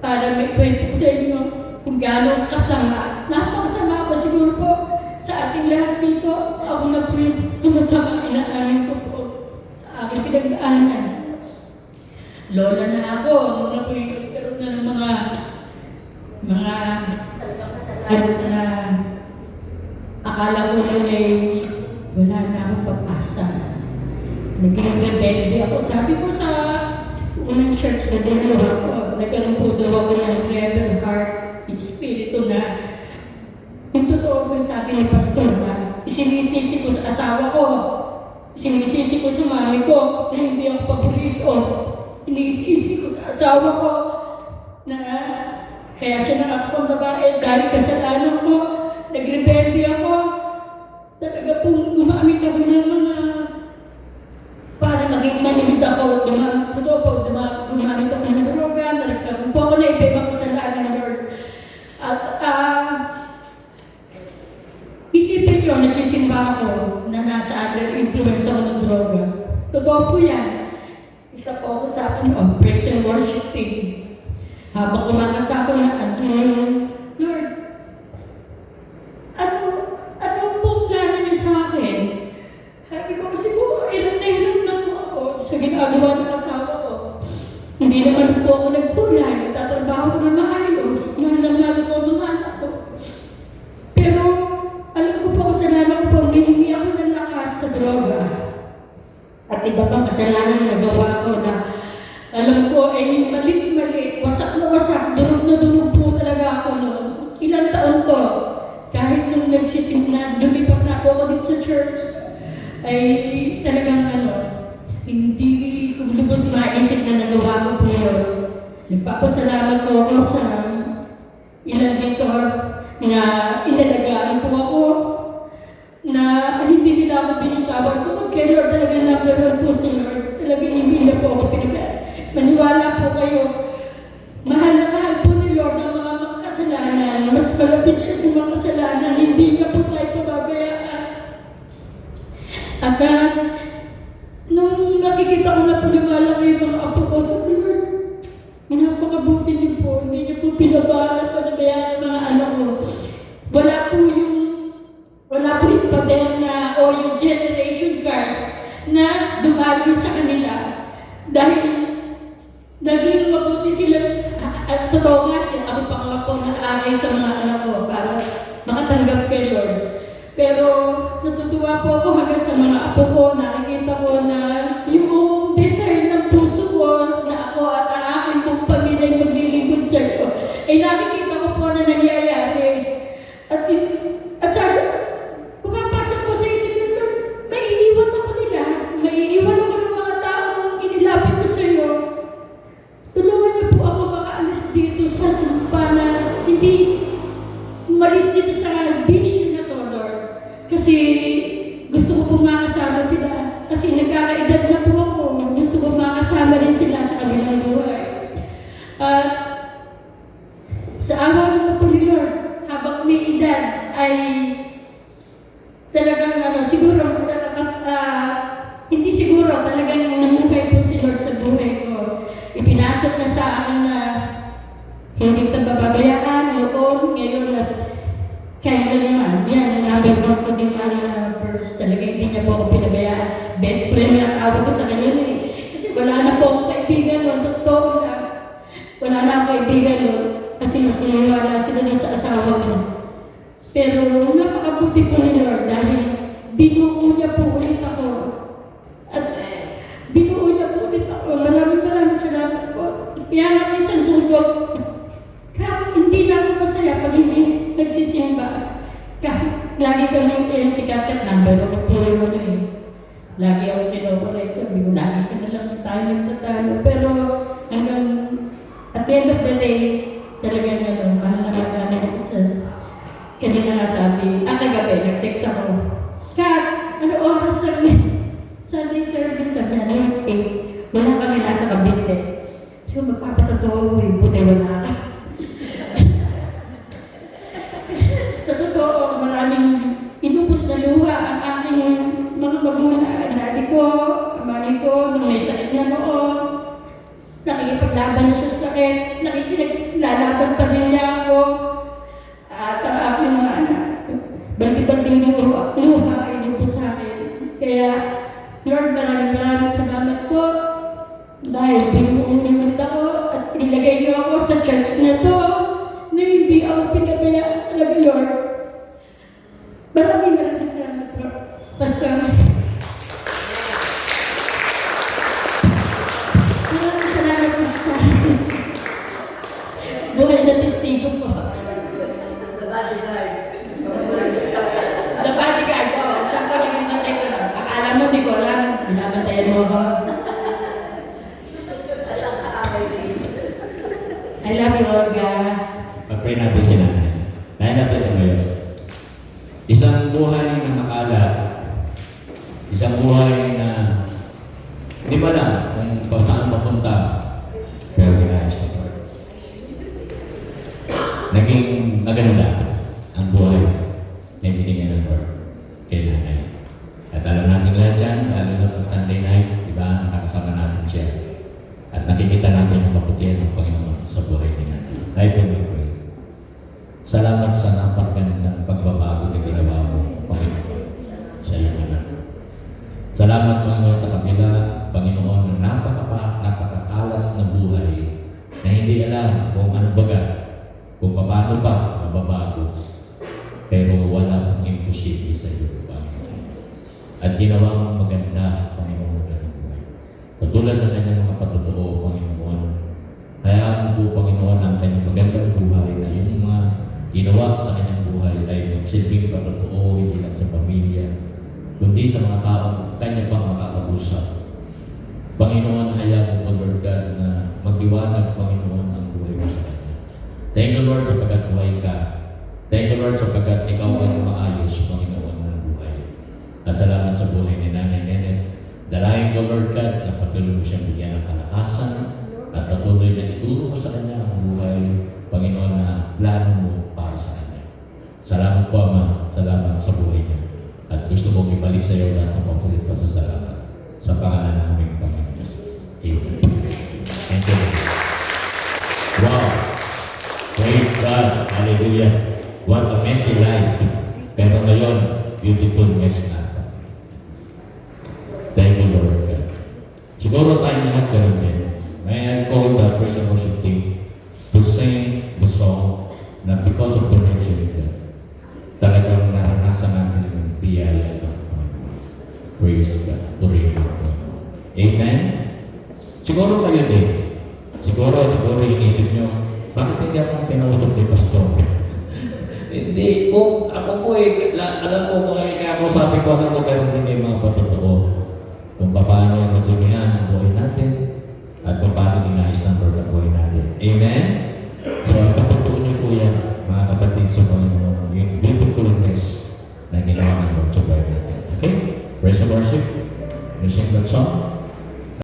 para may kwento sa inyo kung gano'ng kasama. Napakasama po siguro po sa ating lahat dito. Ako na po yung masama inaamin ko po sa aking pinagdaanan. Lola na ako, nung na po yung nagkaroon na ng mga talagang kasalanan na akala ko na wala na akong pag-asa. Naging rebelde ako. Sabi ko sa unang church na dinalo ako, nagkaroon po daw ako ng rebel heart, espiritu na yung totoo ko sabi ni Pastor na isinisisi ko sa asawa ko, sinisisi ko sa mami ko na hindi ako paborito. Inisisi ko sa asawa ko na kaya siya nakakapang babae dahil kasalanan ko, nagrebelde ako. Talaga pong gumamit ako ng mga para maging manimit ako. Totoo po, gumamit ako ng droga, nagkaroon po ako na iba-ibang kasalanan, Lord. At isipin nyo, nagsisimba ako na nasa under influence ako ng droga. Totoo po yan. Isa po ako sa praise and worship team. Habang kumakanta ko na Lord, ano pong plano niya sa akin? Sabi ko kasi po, hirap lang po ako sa ginagawa ng asawa ko. Hindi naman po ako nagkulay, nagtatrabaho ko na maayos, mahal ko ang mga anak ko. Pero alam ko po, kasalanan ko po, hindi ako ng lakas sa droga. At iba pang kasalanan na nagawa ko na alam ko ay mali, wasak na wasak, durog na durog po talaga ako noon. Ilang taon to, kahit nung nagsisimula, lumipat na ako dito sa church, ay talagang hindi ko lubos maisip na nagawa ko po yun. Nagpapasalamat po ako sa ilan dito na inalagaan po ako, na hindi nila ako binitawag. Tungkol kay Lord, talagang number one po si Lord. Talagang hindi na po ako pinagdaan. Maniwala po kayo, mahal na mahal po ni Lord ang mga makasalanan. Mas malapit siya sa mga kasalanan At nung nakikita ko na po lumalaki yung mga apo ko, sabi ko, napakabuti niyo po. Hindi niyo po pinabayaan ang mga anak ko. Wala po yung pader na o yung generation curse na dumaloy sa kanila. Dahil naging mabuti sila. At totoo nga sila, ako pa nga po na-aakay sa mga anak ko para makatanggap kay Lord. Pero natutuwa po ako hanggang sa mga apo ko, nakikita ko na yung desire ng puso ko na ako at ang aking pong pamilya ay maglilingkod sa iyo, ay nakikita ko po na nangyayari. At sabi ko, pumapasok po sa isip ko, Lord, maiiwan ako nila. Maiiwan ako ng mga taong inilapit ko sa iyo. Tulungan niyo po ako makaalis dito sa sumpa na hindi umalis dito sa vision na to, Lord. Kasi gusto ko pong makasama sila. Kasi nagkakaedad na po ako. Gusto ko makasama rin sila sa kabilang buhay. At sa awa naman po ni Lord, habang may edad ay talagang siguro, hindi siguro, talagang namuhay po si Lord sa buhay ko. Ipinasok na sa akin na hindi kita bababayaan noon, ngayon at kailanman. Yan, number 1 ko din mga verse. Talaga hindi niya po ako pinabayaan. Best friend na tawag ko sa kanya. Kasi wala na po akong kaibigan noon. Totoo lang. Wala na akong kaibigan noon. Kasi mas niniwala sila doon sa asawa ko. Pero napakabuti po ni Lord dahil binuo niya po ulit ako. At binuo niya po ulit ako. Maraming salamat po. Yan ang isang tugod. Hindi na ako masaya pag hindi nagsisimba. Lagi kami sikat at number ako po yung lagi ako kinokorek. Sabi ko, lagi ka na lang tayo nagtatalo. Pero hanggang at the end of the day, talagang mahal na magkano ako sa kanina nga sabi, kagabi, nag-text ako. Kat, ano oras sabi? Sunday service, sabi niya, 8. Wala kami nasa kabinte. So magpapatotoo, buti wala ka. Sa totoo, maraming inubos na luha ang aking mga magulang, ang daddy ko, ang mami ko, nung may sakit na noon. Nakikipaglaban na siya sa sakit, nakikipaglalaban pa rin niya ako. At ang aking mga anak, baldi-balding luha ay inubos sa akin. Kaya, Lord, maraming salamat po. Dahil binuo niyo ako at nilagay niyo ako sa church na to na hindi ako pinabayaan talaga, Lord. Maraming salamat po. Basta, maraming salamat po sa buhay na testigo po. The bodyguard. The bodyguard, siya po naging matay ko lang. Akala mo, di ko alam, binabantayan mo ako. I love you, Olga. Pag-pray natin si nanay. Nanay natin na ngayon. Isang buhay na makalat, isang buhay na hindi mo alam kung saan papunta, pero ginayos ng Lord. Naging maganda ang buhay na binigyan ng Lord kay nanay. At alam natin lahat yan, lalo na pag Sunday night, di ba, nakakasama natin siya. At nakikita natin yung kaputihan ng Panginoon sa buhay ni nanay. Tayo po mag-pray. Salamat sa napakagandang pagbabago na ginawa mo, Panginoon, sa iyong anak. Salamat, Panginoon, sa kabila, Panginoon, ng napakakalat na buhay na hindi alam kung ano baga, kung paano ba mababago, pero wala pong imposible sa iyo, Panginoon. At ginawa mong maganda, Panginoon, na buhay. Katulad ng kanyang mga patotoo, Panginoon, kaya mo po, Panginoon, ang kanyang magandang buhay na yung mga ginawa sa kanyang buhay ay magsilbing patotoo, hindi lang sa pamilya, kundi sa mga taong kanya pang makakausap. Panginoon, hayaan mo, Lord God, na magliwanag, Panginoon, ang buhay mo sa kanya. Thank you, Lord, sapagkat buhay ka. Thank you, Lord, sapagkat ikaw ay maayos, Panginoon, ng buhay. At salamat sa buhay ni Nanay Nenet. Dalayan ko, Lord God, na patuloy mo siyang bigyan ng kalakasan at patuloy na ituro mo sa kanya ang buhay, Panginoon, na plano mo para sa kanya. Salamat po, Ama. Salamat sa buhay niya. At gusto gusto kong ibalik sa iyo lahat ng mapulit pa sa salamat. Sa pangalan ng aming Panginoon Diyos. Amen. Thank you. Wow! Praise God! Hallelujah! What a messy life! Pero ngayon, beautiful mess na. Thank you, Lord God. Siguro tayong lahat ganun din. May I call the praise and worship team to sing the song na because of the nature of God, talagang naranasan natin yung biyaya ng Panginoon. Praise God. Purihin ako. Amen? Siguro kayo din. Siguro inisip nyo, bakit hindi ako pinausap ni Pastor? Hindi. Kung ako po alam mo kung ikakausapin ko ako, pero hindi mga patotoo. Kung paano natumihan ang buhay natin at kung paano ginayos ng Lord ang buhay natin. Amen? So, kapatutuon niyo po yan, mga kapatid sa Panginoon, yung beautifulness na ginawa ng Lord sa buhay natin. Okay? Praise and worship. We sing that song.